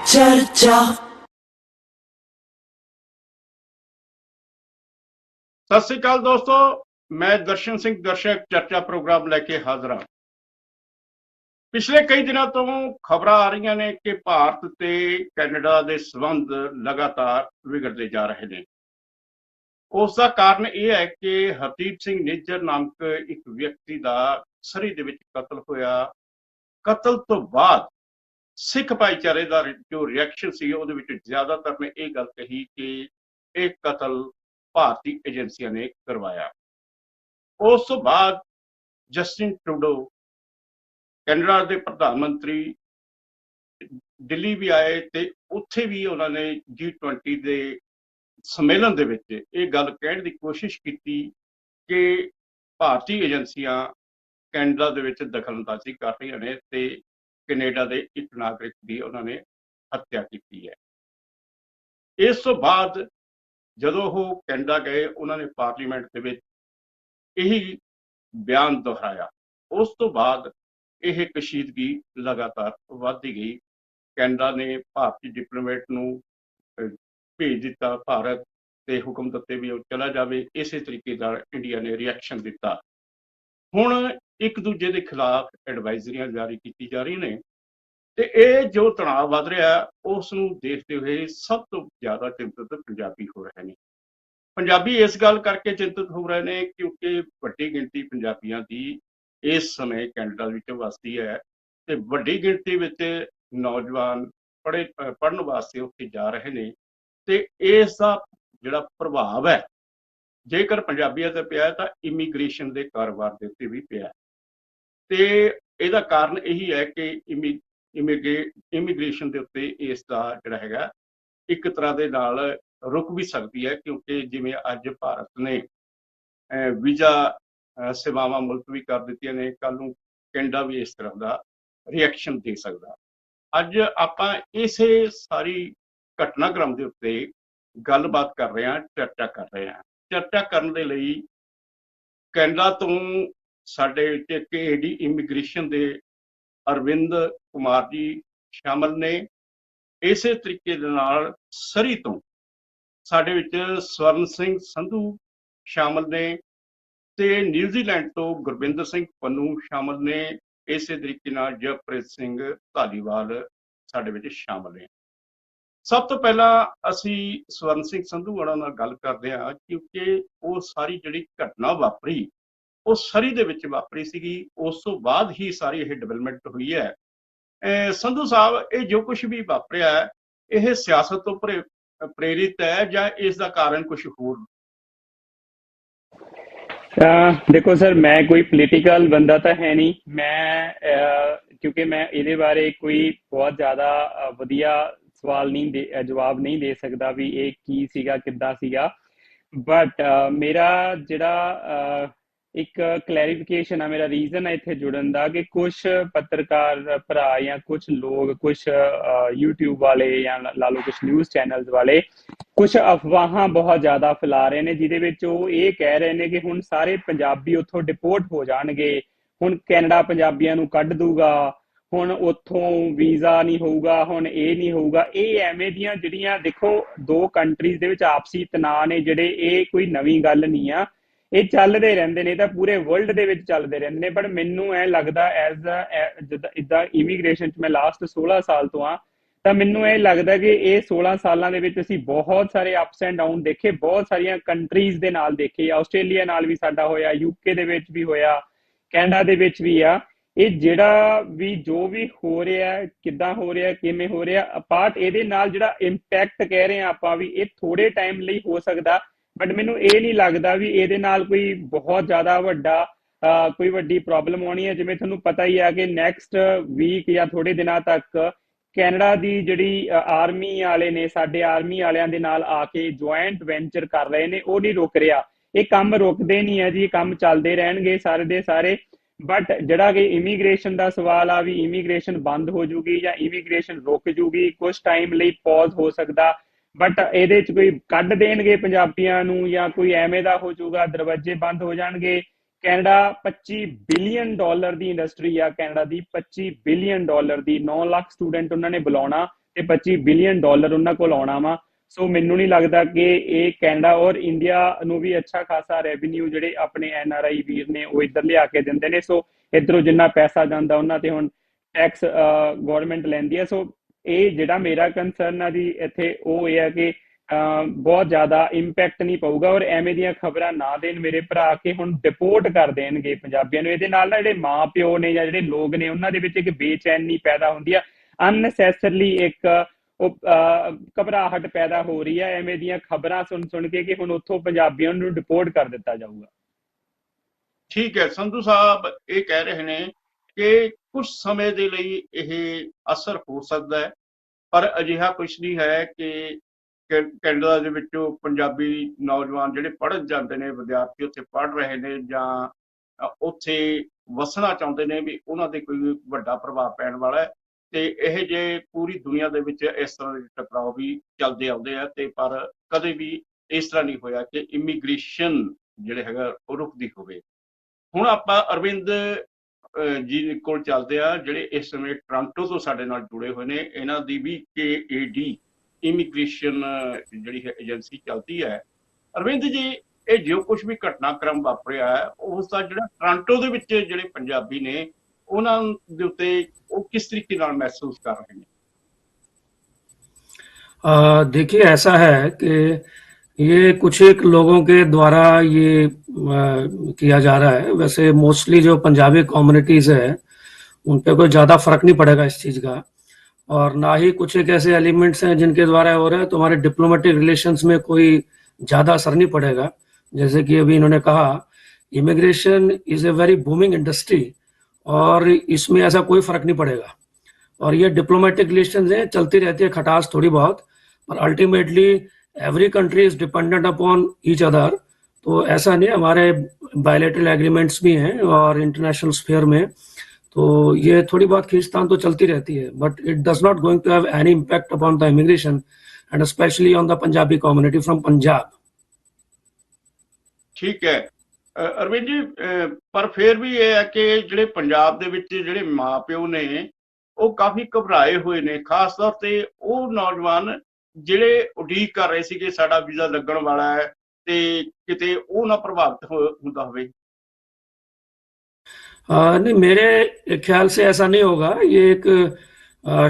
चर्चा। सत श्री अकाल दोस्तों, मैं दर्शन सिंह दर्शक चर्चा प्रोग्राम लेके हाजिर हाँ। पिछले कई दिनों तो खबर आ रही ने कि भारत ते कैनेडा के संबंध लगातार विगड़ते जा रहे हैं। उसका कारण यह है कि हरदीप सिंह निज्जर नामक एक व्यक्ति का सरी दे विच कतल होया। कतल तो बाद सिख भाईचारे का जो रिएक्शन सी उहदे विच ज्यादातर ने यह गल कही कि एक कतल भारतीय एजेंसियां ने करवाया। उस तो बाद जस्टिन ट्रूडो कैनेडा के प्रधानमंत्री दिल्ली भी आए तो उत्थे भी उन्होंने G20 के सम्मेलन दे विच ये गल कहने की कोशिश की कि भारतीय एजेंसियां कैनेडा दे विच दखलअंदाजी कर रही ने ते कैनेडा के एक नागरिक की उन्होंने हत्या की है। इस तो बाद जदों वो कैनेडा गए उन्होंने पार्लीमेंट के विच यही बयान दोहराया। उस तो बाद यह कशीदगी लगातार बढ़ती गई। कैनेडा ने भारतीय डिप्लोमेट नूं भेज दिता भारत ते हुक्म दिते भी चला जाए। इस तरीके इंडिया ने रिएक्शन दिता। हुण एक दूजे के खिलाफ एडवाइजरियां जारी की जा रही ने ते ये जो तनाव वध रहा उसनूं देखते हुए सब तो ज्यादा चिंतित पंजाबी हो रहे हैं। पंजाबी इस गल करके चिंतित हो रहे हैं क्योंकि वड्डी गिणती पंजाबियों की इस समय कैनेडा विच वसदी है ते वड्डी गिणती विच नौजवान पढ़न वास्ते उत्थे जा रहे हैं ते इसका जिहड़ा प्रभाव है जेकर पंजाबियों ते पिया तो इमीग्रेशन के कारोबार के उत्ते भी पिया। ते इहदा कारण यही है कि इमीग्रेशन के उत्ते इसका जिहड़ा हैगा एक तरह के नाल रुक भी सकती है क्योंकि जिवें अज भारत ने वीजा सेवावां मुलतवी कर दित्तियां ने, कल नूं कैनेडा भी इस तरह का रिएक्शन दे सकता। अज आपां इसे सारी घटनाक्रम के उत्ते गलबात कर रहे हैं, चर्चा कर रहे हैं। चर्चा करने के लिए कैनेडा तो साडे केडी इमीग्रेशन के अरविंद कुमार जी शामिल ने। इस तरीके दे नाल सरी तो साडे विच स्वर्ण सिंह संधू शामिल ने ते न्यूजीलैंड तो गुरबिंदर सिंह पन्नू शामिल ने। इस तरीके नाल जगप्रीत सिंह धालीवाल साडे विच शामिल ने। सब तो पहला असी स्वर्ण सिंह संधू वाला नाल गल करदे हां क्योंकि वो सारी जिहड़ी घटना वापरी वो सरी दे विच वापरी सीगी। उस तो बाद ही सारी यह डिवेलपमेंट हुई है। संधू साहब ये जो कुछ भी वापरिया है यह सियासत तो प्रेरित है या इसका कारण कुछ होर? देखो सर, मैं कोई पोलिटिकल बंदा तो है नहीं। मैं क्योंकि मैं ये बारे कोई बहुत ज़्यादा वधिया सवाल नहीं जवाब नहीं दे सकता भी ये की सीगा किद्दां सीगा। बट मेरा जिहड़ा एक क्लैरिफिकेशन है, मेरा रीजन है इत्थे जुड़न का कि कुछ पत्रकार भरा या कुछ लोग कुछ यूट्यूब वाले या ला लो कुछ न्यूज़ चैनल्स वाले कुछ अफवाह बहुत ज़्यादा फैला रहे हैं जिहदे विच वो ये कह रहे हैं कि हुण सारे पंजाबी उत्थों डिपोर्ट हो जाणगे, हुण कैनेडा पंजाबियां नूं कढ दूगा, हुण उत्थों वीज़ा नहीं होऊगा, हुण ये नहीं होऊगा। ये एवें दियां जिहड़ियां देखो दो कंट्रीज़ दे विच आपसी तनाव ने जिहड़े ये कोई नवीं गल नहीं आ, ये चलदे रहिंदे ने, तां पूरे वर्ल्ड दे विच चलदे रहिंदे ने। पर मैनूं ऐ लगदा एज जिद्दां इद्दां इमीग्रेशन च मैं लास्ट 16 साल तो हाँ, ਤਾਂ ਮੈਨੂੰ ਇਹ ਲੱਗਦਾ ਕਿ ਇਹ 16 ਸਾਲਾਂ ਦੇ ਵਿੱਚ ਅਸੀਂ ਬਹੁਤ ਸਾਰੇ ਅਪਸ ਐਂਡ ਡਾਊਨ ਦੇਖੇ, ਬਹੁਤ ਸਾਰੀਆਂ ਕੰਟਰੀਜ਼ ਦੇ ਨਾਲ ਦੇਖੇ। ਆਸਟ੍ਰੇਲੀਆ ਨਾਲ ਵੀ ਸਾਡਾ ਹੋਇਆ, ਯੂਕੇ ਦੇ ਵਿੱਚ ਵੀ ਹੋਇਆ, ਕੈਨੇਡਾ ਦੇ ਵਿੱਚ ਵੀ ਆ। ਇਹ ਜਿਹੜਾ ਵੀ ਜੋ ਵੀ ਹੋ ਰਿਹਾ ਕਿੱਦਾਂ ਹੋ ਰਿਹਾ ਕਿਵੇਂ ਹੋ ਰਿਹਾ, ਅਪਾਰਟ ਇਹਦੇ ਨਾਲ ਜਿਹੜਾ ਇੰਪੈਕਟ ਕਹਿ ਰਹੇ ਆ ਆਪਾਂ ਵੀ ਇਹ ਥੋੜੇ ਟਾਈਮ ਲਈ ਹੋ ਸਕਦਾ। ਬਟ ਮੈਨੂੰ ਇਹ ਨਹੀਂ ਲੱਗਦਾ ਵੀ ਇਹਦੇ ਨਾਲ ਕੋਈ ਬਹੁਤ ਜ਼ਿਆਦਾ ਵੱਡਾ ਕੋਈ ਵੱਡੀ ਪ੍ਰੋਬਲਮ ਆਉਣੀ ਹੈ। ਜਿਵੇਂ ਤੁਹਾਨੂੰ ਪਤਾ ਹੀ ਆ ਕਿ ਨੈਕਸਟ ਵੀਕ ਜਾਂ ਥੋੜੇ ਦਿਨਾਂ ਤੱਕ कैनेडा की जिहड़ी आर्मी वाले ने साडे आर्मी वालियां दे नाल आके ज्वाइंट वेंचर कर रहे ने, वो नहीं रुक रहा। ये काम रुकते नहीं है जी, काम चलते रहणगे सारे दे सारे। बट जिहड़ा कि इमीग्रेशन का सवाल आ भी इमीग्रेशन बंद हो जूगी या इमीग्रेशन रुक जूगी, कुछ टाइम ਲਈ पॉज हो सकता। बट ਇਹਦੇ ਚ ਕੋਈ ਕੱਢ ਦੇਣਗੇ ਪੰਜਾਬੀਆਂ ਨੂੰ ਜਾਂ ਕੋਈ ਐਵੇਂ ਦਾ ਹੋ ਜਾਊਗਾ, ਦਰਵਾਜ਼ੇ ਬੰਦ ਹੋ ਜਾਣਗੇ। कैनेडा $25 बिलियन की इंडस्ट्री आ, कैनेडा की $25 बिलियन की 9 लाख स्टूडेंट उन्होंने बुलाना ਤੇ $25 ਬਿਲੀਅਨ ਉਹਨਾਂ ਕੋਲ ਆਉਣਾ ਵਾ। ਸੋ ਮੈਨੂੰ ਨਹੀਂ ਲੱਗਦਾ ਕਿ ਇਹ ਕੈਨੇਡਾ ਔਰ ਇੰਡੀਆ ਨੂੰ ਵੀ ਅੱਛਾ ਖਾਸਾ ਰੈਵਨਿਊ ਜਿਹੜੇ ਆਪਣੇ NRI ਵੀਰ ਨੇ ਉਹ ਇੱਧਰ ਲਿਆ ਕੇ ਦਿੰਦੇ ਨੇ। ਸੋ ਇੱਧਰੋਂ ਜਿੰਨਾ ਪੈਸਾ ਜਾਂਦਾ ਉਹਨਾਂ ਤੇ ਹੁਣ ਟੈਕਸ ਗਵਰਨਮੈਂਟ ਲੈਂਦੀ ਹੈ। ਸੋ ਇਹ ਜਿਹੜਾ ਮੇਰਾ ਕੰਸਰਨ ਆ ਜੀ ਇੱਥੇ ਉਹ ਇਹ ਹੈ ਕਿ ਬਹੁਤ ਜ਼ਿਆਦਾ ਇੰਪੈਕਟ ਨਹੀਂ ਪਊਗਾ ਔਰ ਐਵੇਂ ਦੀਆਂ ਖਬਰਾਂ ਨਾ ਦੇਣ ਮੇਰੇ ਭਰਾ ਕਿ ਹੁਣ ਡਿਪੋਰਟ ਕਰ ਦੇਣਗੇ ਪੰਜਾਬੀਆਂ ਨੂੰ। ਇਹਦੇ ਨਾਲ ਨਾ ਜਿਹੜੇ ਮਾਂ ਪਿਓ ਨੇ ਜਾਂ ਜਿਹੜੇ ਲੋਕ ਨੇ ਉਹਨਾਂ ਦੇ ਵਿੱਚ ਇੱਕ ਬੇਚੈਨੀ ਪੈਦਾ ਹੁੰਦੀ ਆ, ਅਨਨੈਸੈਸਰਲੀ ਇੱਕ ਉਹ ਘਬਰਾਹਟ ਪੈਦਾ ਹੋ ਰਹੀ ਹੈ ਐਵੇਂ ਦੀਆਂ ਖਬਰਾਂ ਸੁਣ ਕੇ ਕਿ ਹੁਣ ਉੱਥੋਂ ਪੰਜਾਬੀਆਂ ਨੂੰ ਡਿਪੋਰਟ ਕਰ ਦਿੱਤਾ ਜਾਊਗਾ। ਠੀਕ ਹੈ, ਸੰਧੂ ਸਾਹਿਬ ਇਹ ਕਹਿ ਰਹੇ ਨੇ ਕਿ ਕੁਝ ਸਮੇਂ ਦੇ ਲਈ ਇਹ ਅਸਰ ਹੋ ਸਕਦਾ ਹੈ, ਪਰ ਅਜਿਹਾ ਕੁਝ ਨਹੀਂ ਹੈ ਕਿ ਕੈਨੇਡਾ ਦੇ ਵਿੱਚੋਂ ਪੰਜਾਬੀ ਨੌਜਵਾਨ ਜਿਹੜੇ ਪੜ੍ਹਨ ਜਾਂਦੇ ਨੇ, ਵਿਦਿਆਰਥੀ ਉੱਥੇ ਪੜ੍ਹ ਰਹੇ ਨੇ ਜਾਂ ਉੱਥੇ ਵਸਣਾ ਚਾਹੁੰਦੇ ਨੇ ਵੀ ਉਹਨਾਂ ਦੇ ਕੋਈ ਵੱਡਾ ਪ੍ਰਭਾਵ ਪੈਣ ਵਾਲਾ ਹੈ। ਤੇ ਇਹ ਜੇ ਪੂਰੀ ਦੁਨੀਆ ਦੇ ਵਿੱਚ ਇਸ ਤਰ੍ਹਾਂ ਦੇ ਟਕਰਾਅ ਵੀ ਚੱਲਦੇ ਆਉਂਦੇ ਆ, ਤੇ ਪਰ ਕਦੇ ਵੀ ਇਸ ਤਰ੍ਹਾਂ ਨਹੀਂ ਹੋਇਆ ਕਿ ਇਮੀਗ੍ਰੇਸ਼ਨ ਜਿਹੜੇ ਹੈਗਾ ਉਹ ਰੁਕਦੀ ਹੋਵੇ। ਹੁਣ ਆਪਾਂ ਅਰਵਿੰਦ ਜੀ ਕੋਲ ਚੱਲਦੇ ਆ, ਜਿਹੜੇ ਇਸ ਸਮੇਂ ਟੋਰਾਂਟੋ ਤੋਂ ਸਾਡੇ ਨਾਲ ਜੁੜੇ ਹੋਏ ਨੇ। ਇਹਨਾਂ ਦੀ ਵੀ KAD ਇਮੀਗ੍ਰੇਸ਼ਨ ਜਿਹੜੀ ਹੈ ਏਜੰਸੀ ਚੱਲਦੀ ਹੈ। ਅਰਵਿੰਦ ਜੀ, ਇਹ ਜੋ ਕੁਝ ਵੀ ਘਟਨਾਕ੍ਰਮ ਵਾਪਰਿਆ ਹੈ ਉਸ ਦਾ ਜਿਹੜਾ ਟੋਰਾਂਟੋ ਦੇ ਵਿੱਚ ਜਿਹੜੇ ਪੰਜਾਬੀ ਨੇ ਉਹਨਾਂ ਦੇ ਉੱਤੇ ਉਹ किस तरीके नाल महसूस कर रहे हैं? देखिए, ऐसा है कि ये कुछ एक लोगों के द्वारा ये किया जा रहा है। वैसे मोस्टली जो पंजाबी कम्युनिटीज़ है उन पे कोई ज़्यादा फर्क नहीं पड़ेगा इस चीज़ का, और ना ही कुछ एक ऐसे एलिमेंट्स हैं जिनके द्वारा हो रहा है तो हमारे डिप्लोमेटिक रिलेशंस में कोई ज़्यादा असर नहीं पड़ेगा। जैसे कि अभी इन्होंने कहा, immigration is a very booming industry और इसमें ऐसा कोई फर्क नहीं पड़ेगा। और ये डिप्लोमेटिक रिलेशंस हैं, चलती रहती है खटास थोड़ी बहुत, पर ultimately every country is dependent upon each other. तो ऐसा नहीं, हमारे बायलैटरल एग्रीमेंट्स भी हैं और इंटरनेशनल स्फीयर में तो ये थोड़ी बहुत खींचतान तो चलती रहती है, but it does not going to have any impact upon the immigration and specially on the Punjabi community from Punjab. ठीक है ਅਰਵਿੰਦ ਜੀ, ਪਰ ਫਿਰ ਵੀ ਇਹ ਹੈ ਕਿ ਜਿਹੜੇ ਪੰਜਾਬ ਦੇ ਵਿੱਚ ਜਿਹੜੇ ਮਾਂ ਪਿਓ ਨੇ ਉਹ ਕਾਫੀ ਘਬਰਾਏ ਹੋਏ ਨੇ, ਖਾਸ ਤੌਰ ਤੇ ਉਹ ਨੌਜਵਾਨ ਜਿਹੜੇ ਉਡੀਕ ਕਰ ਰਹੇ ਸੀ ਕਿ ਸਾਡਾ ਵੀਜ਼ਾ ਲੱਗਣ ਵਾਲਾ ਹੈ ਤੇ ਕਿਤੇ ਉਹ ਨਾ ਪ੍ਰਭਾਵਿਤ ਹੁੰਦਾ ਹੋਵੇ। नहीं, मेरे ख्याल से ऐसा नहीं होगा। ये एक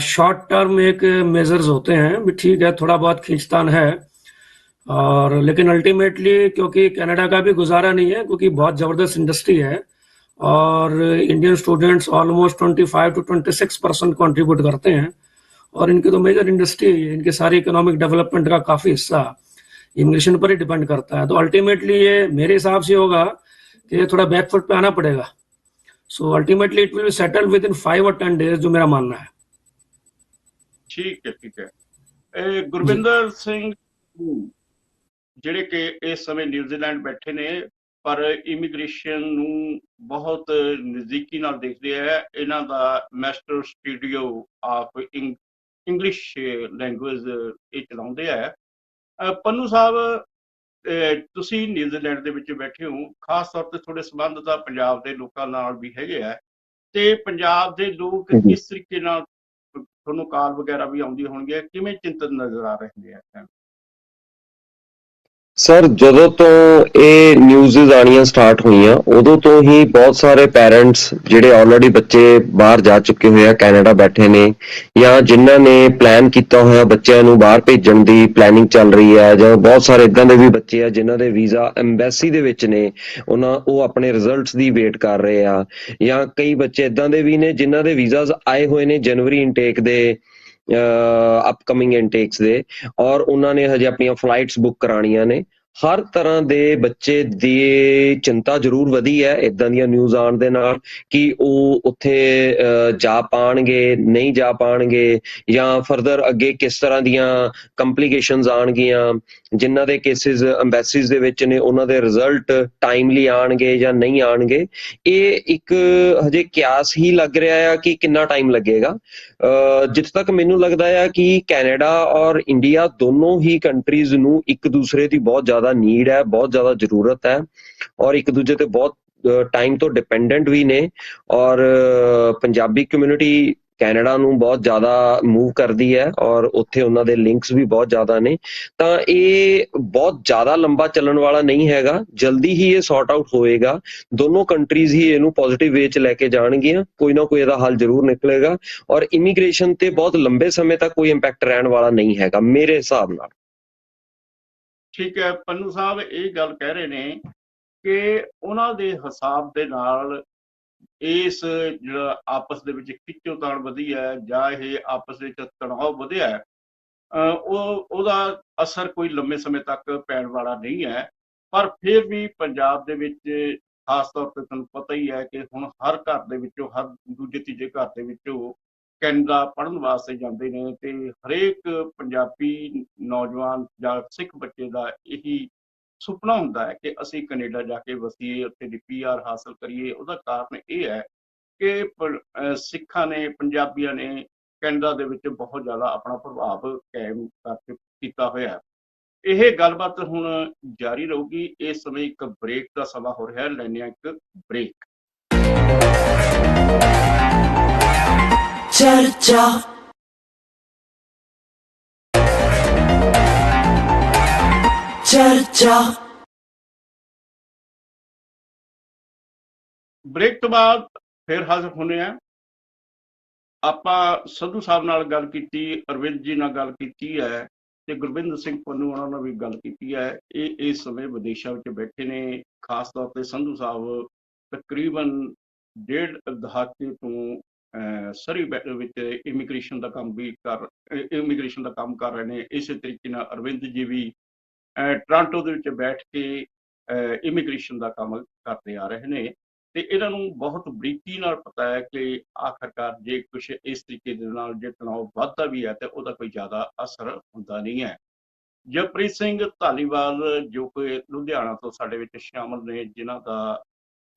शॉर्ट टर्म एक मेजर्स होते हैं, ठीक है, थोड़ा बहुत खींचतान है, और लेकिन अल्टीमेटली क्योंकि कनाडा का भी गुजारा नहीं है, क्योंकि बहुत ज़बरदस्त इंडस्ट्री है और Indian students almost 25 to 26% contribute करते हैं और इनकी तो मेजर इंडस्ट्री है, इनके सारी इकोनॉमिक डेवलपमेंट का काफ़ी हिस्सा इमिग्रेशन पर ही डिपेंड करता है। तो अल्टीमेटली ये मेरे हिसाब से होगा कि ये थोड़ा बैकफुट पे आना पड़ेगा। So ultimately it will be settled with in 5 or 10 days, जो मेरा मानना है। ठीक है, ठीक है। गुरविंदर सिंह ਜਿਹੜੇ ਕਿ ਇਸ ਸਮੇਂ ਨਿਊਜ਼ੀਲੈਂਡ ਬੈਠੇ ਨੇ ਪਰ ਇਮੀਗ੍ਰੇਸ਼ਨ ਨੂੰ ਬਹੁਤ ਨਜ਼ਦੀਕੀ ਨਾਲ ਦੇਖਦੇ ਆ। ਇਹਨਾਂ ਦਾ master studio of English language ਇਹ ਚਲਾਉਂਦੇ ਆ। ਪੰਨੂ ਸਾਹਿਬ, ਤੁਸੀਂ ਨਿਊਜ਼ੀਲੈਂਡ ਦੇ ਵਿੱਚ ਬੈਠੇ ਹੋ, ਖਾਸ ਤੌਰ ਤੇ ਤੁਹਾਡੇ ਸੰਬੰਧ ਤਾਂ ਪੰਜਾਬ ਦੇ ਲੋਕਾਂ ਨਾਲ ਵੀ ਹੈਗੇ ਆ, ਤੇ ਪੰਜਾਬ ਦੇ ਲੋਕ ਕਿਸ ਤਰੀਕੇ ਨਾਲ ਤੁਹਾਨੂੰ ਕਾਲ ਵਗੈਰਾ ਵੀ ਆਉਂਦੀ ਹੋਣਗੇ, ਕਿਵੇਂ ਚਿੰਤਤ ਨਜ਼ਰ ਆ ਰਹੇ ਆ? ਸਰ, ਜਦੋਂ ਤੋਂ ਇਹ ਨਿਊਜ਼ਜ਼ ਆਉਣੀਆਂ ਸਟਾਰਟ ਹੋਈਆਂ ਉਦੋਂ ਤੋਂ ਹੀ ਬਹੁਤ ਸਾਰੇ ਪੈਰੈਂਟਸ ਜਿਹੜੇ ਆਲਰੇਡੀ ਬੱਚੇ ਬਾਹਰ ਜਾ ਚੁੱਕੇ ਹੋਏ ਆ, ਕੈਨੇਡਾ ਬੈਠੇ ਨੇ, ਜਾਂ ਜਿਨ੍ਹਾਂ ਨੇ ਪਲਾਨ ਕੀਤਾ ਹੋਇਆ ਬੱਚਿਆਂ ਨੂੰ ਬਾਹਰ ਭੇਜਣ ਦੀ ਪਲੈਨਿੰਗ ਚੱਲ ਰਹੀ ਹੈ, ਜਾਂ ਬਹੁਤ ਸਾਰੇ ਇਦਾਂ ਦੇ ਵੀ ਬੱਚੇ ਆ ਜਿਨ੍ਹਾਂ ਦੇ ਵੀਜ਼ਾ ਐਮਬੈਸੀ ਦੇ ਵਿੱਚ ਨੇ, ਉਹ ਆਪਣੇ ਰਿਜ਼ਲਟਸ ਦੀ ਵੇਟ ਕਰ ਰਹੇ ਆ, ਜਾਂ ਕਈ ਬੱਚੇ ਇਦਾਂ ਦੇ ਵੀ ਨੇ ਜਿਨ੍ਹਾਂ ਦੇ ਵੀਜ਼ਾਜ਼ ਆਏ ਹੋਏ ਨੇ ਜਨਵਰੀ ਇਨਟੇਕ ਦੇ, ਅਪਕਮਿੰਗ ਇਨਟੇਕਸ ਦੇ, ਔਰ ਉਹਨਾਂ ਨੇ ਹਜੇ ਆਪਣੀਆਂ ਫਲਾਈਟਸ ਬੁੱਕ ਕਰਾਉਣੀਆਂ ਨੇ। ਹਰ ਤਰ੍ਹਾਂ ਦੇ ਬੱਚੇ ਦੀ ਚਿੰਤਾ ਜ਼ਰੂਰ ਵਧੀ ਹੈ ਇੱਦਾਂ ਦੀਆਂ ਨਿਊਜ਼ ਆਉਣ ਦੇ ਨਾਲ ਕਿ ਉਹ ਉੱਥੇ ਜਾ ਪਾਉਣਗੇ, ਨਹੀਂ ਜਾ ਪਾਉਣਗੇ, ਜਾਂ ਫਰਦਰ ਅੱਗੇ ਕਿਸ ਤਰ੍ਹਾਂ ਦੀਆਂ ਕੰਪਲੀਕੇਸ਼ਨਸ ਆਉਣਗੀਆਂ। ਜਿਨ੍ਹਾਂ ਦੇ ਕੇਸਿਸ ਅੰਬੈਸੀਜ਼ ਦੇ ਵਿੱਚ ਨੇ ਉਹਨਾਂ ਦੇ ਰਿਜ਼ਲਟ ਟਾਈਮਲੀ ਆਉਣਗੇ ਜਾਂ ਨਹੀਂ ਆਉਣਗੇ, ਇਹ ਇੱਕ ਹਜੇ ਕਿਆਸ ਹੀ ਲੱਗ ਰਿਹਾ ਆ ਕਿ ਕਿੰਨਾ ਟਾਈਮ ਲੱਗੇਗਾ। ਜਿੱਥੇ ਤੱਕ ਮੈਨੂੰ ਲੱਗਦਾ ਆ ਕਿ ਕੈਨੇਡਾ ਔਰ ਇੰਡੀਆ ਦੋਨੋਂ ਹੀ ਕੰਟਰੀਜ਼ ਨੂੰ ਇੱਕ ਦੂਸਰੇ ਦੀ ਬਹੁਤ ਜ਼ਿਆਦਾ ਨੀਡ ਹੈ, ਬਹੁਤ ਜ਼ਿਆਦਾ ਜ਼ਰੂਰਤ ਹੈ, ਔਰ ਇੱਕ ਦੂਜੇ ਤੇ ਬਹੁਤ ਟਾਈਮ ਤੋਂ ਡਿਪੈਂਡੈਂਟ ਵੀ ਨੇ। ਔਰ ਪੰਜਾਬੀ ਕਮਿਊਨਿਟੀ ਕੈਨੇਡਾ ਨੂੰ ਬਹੁਤ ਜ਼ਿਆਦਾ ਮੂਵ ਕਰਦੀ ਹੈ ਔਰ ਉੱਥੇ ਉਹਨਾਂ ਦੇ ਲਿੰਕਸ ਵੀ ਬਹੁਤ ਜ਼ਿਆਦਾ ਨੇ, ਤਾਂ ਇਹ ਬਹੁਤ ਜ਼ਿਆਦਾ ਲੰਬਾ ਚੱਲਣ ਵਾਲਾ ਨਹੀਂ ਹੈਗਾ। ਜਲਦੀ ਹੀ ਇਹ ਸੌਰਟ ਆਊਟ ਹੋਏਗਾ, ਦੋਨੋਂ ਕੰਟਰੀਜ਼ ਹੀ ਇਹਨੂੰ ਪੋਜ਼ਿਟਿਵ ਵੇ 'ਚ ਲੈ ਕੇ ਜਾਣਗੀਆਂ, ਕੋਈ ਨਾ ਕੋਈ ਇਹਦਾ ਹੱਲ ਜ਼ਰੂਰ ਨਿਕਲੇਗਾ ਔਰ ਇਮੀਗ੍ਰੇਸ਼ਨ ਤੇ ਬਹੁਤ ਲੰਬੇ ਸਮੇਂ ਤੱਕ ਕੋਈ ਇੰਪੈਕਟ ਰਹਿਣ ਵਾਲਾ ਨਹੀਂ ਹੈਗਾ ਮੇਰੇ ਹਿਸਾਬ ਨਾਲ। ਠੀਕ ਹੈ, ਪੰਨੂ ਸਾਹਿਬ ਇਹ ਗੱਲ ਕਹਿ ਰਹੇ ਨੇ ਕਿ ਉਹਨਾਂ ਦੇ ਹਿਸਾਬ ਦੇ ਨਾਲ ਇਸ ਜਿਹੜਾ ਆਪਸ ਦੇ ਵਿੱਚ ਖਿੱਚੋਤਾਣ ਵਧੀ ਹੈ ਜਾਂ ਇਹ ਆਪਸ ਵਿੱਚ ਤਣਾਅ ਵਧਿਆ ਹੈ, ਉਹਦਾ ਅਸਰ ਕੋਈ ਲੰਮੇ ਸਮੇਂ ਤੱਕ ਪੈਣ ਵਾਲਾ ਨਹੀਂ ਹੈ। ਪਰ ਫਿਰ ਵੀ ਪੰਜਾਬ ਦੇ ਵਿੱਚ ਖਾਸ ਤੌਰ ਤੇ ਤੁਹਾਨੂੰ ਪਤਾ ਹੀ ਹੈ ਕਿ ਹੁਣ ਹਰ ਘਰ ਦੇ ਵਿੱਚੋਂ, ਹਰ ਦੂਜੇ ਤੀਜੇ ਘਰ ਦੇ ਵਿੱਚੋਂ ਕੈਨੇਡਾ ਪੜ੍ਹਨ ਵਾਸਤੇ ਜਾਂਦੇ ਨੇ, ਤੇ ਹਰੇਕ ਪੰਜਾਬੀ ਨੌਜਵਾਨ ਜਾਂ ਸਿੱਖ ਬੱਚੇ ਦਾ ਇਹੀ ਸੁਪਨਾ ਹੁੰਦਾ ਹੈ ਕਿ ਅਸੀਂ ਕੈਨੇਡਾ ਜਾ ਕੇ ਵਸੀਏ, ਉੱਥੇ ਦੀ PR ਹਾਸਲ ਕਰੀਏ। ਉਹਦਾ ਕਾਰਨ ਇਹ ਹੈ ਕਿ ਸਿੱਖਾਂ ਨੇ, ਪੰਜਾਬੀਆਂ ਨੇ ਕੈਨੇਡਾ ਦੇ ਵਿੱਚ ਬਹੁਤ ਜ਼ਿਆਦਾ ਆਪਣਾ ਪ੍ਰਭਾਵ ਕਾਇਮ ਕੀਤਾ ਹੋਇਆ ਹੈ। ਇਹ ਗੱਲਬਾਤ ਹੁਣ ਜਾਰੀ ਰਹੂਗੀ। ਇਸ ਸਮੇਂ ਇੱਕ ਬ੍ਰੇਕ ਦਾ ਸਮਾਂ ਹੋ ਰਿਹਾ ਹੈ, ਲੈਂਦੇ ਹਾਂ ਇੱਕ ਬ੍ਰੇਕ। ਚਰਚਾ ਬ੍ਰੇਕ ਤੋਂ ਬਾਅਦ ਫਿਰ ਹਾਜ਼ਰ ਹੋਣੇ ਆ। ਆਪਾਂ ਸੰਧੂ ਸਾਹਿਬ ਨਾਲ ਗੱਲ ਕੀਤੀ, ਅਰਵਿੰਦ ਜੀ ਨਾਲ ਗੱਲ ਕੀਤੀ ਹੈ ਤੇ ਗੁਰਵਿੰਦਰ ਸਿੰਘ ਪੰਨੂ ਉਹਨਾਂ ਨਾਲ ਵੀ ਗੱਲ ਕੀਤੀ ਹੈ। ਇਹ ਇਸ ਸਮੇਂ ਵਿਦੇਸ਼ਾਂ ਵਿੱਚ ਬੈਠੇ ਨੇ। ਖਾਸ ਤੌਰ ਤੇ ਸੰਧੂ ਸਾਹਿਬ ਤਕਰੀਬਨ 1.5 ਦਹਾਕੇ ਤੋਂ ਸਰੀ ਵਿੱਚ ਇਮੀਗ੍ਰੇਸ਼ਨ ਦਾ ਕੰਮ ਕਰ ਰਹੇ ਨੇ। ਇਸੇ ਤਰੀਕੇ ਨਾਲ ਅਰਵਿੰਦ ਜੀ ਵੀ ਟੋਰਾਂਟੋ ਦੇ ਵਿੱਚ ਬੈਠ ਕੇ ਇਮੀਗ੍ਰੇਸ਼ਨ ਦਾ ਕੰਮ ਕਰਦੇ ਆ ਰਹੇ ਨੇ, ਤੇ ਇਹਨਾਂ ਨੂੰ ਬਹੁਤ ਬਰੀਕੀ ਨਾਲ ਪਤਾ ਹੈ ਕਿ ਆਖਰਕਾਰ ਜੇ ਕੁਛ ਇਸ ਤਰੀਕੇ ਦੇ ਨਾਲ ਜੇ ਤਣਾਅ ਵੱਧਦਾ ਵੀ ਹੈ ਤੇ ਉਹਦਾ ਕੋਈ ਜ਼ਿਆਦਾ ਅਸਰ ਹੁੰਦਾ ਨਹੀਂ ਹੈ। ਜਪ੍ਰੀਤ ਸਿੰਘ ਧਾਲੀਵਾਲ ਜੋ ਕਿ ਲੁਧਿਆਣਾ ਤੋਂ ਸਾਡੇ ਵਿੱਚ ਸ਼ਾਮਲ ਨੇ, ਜਿਨ੍ਹਾਂ ਦਾ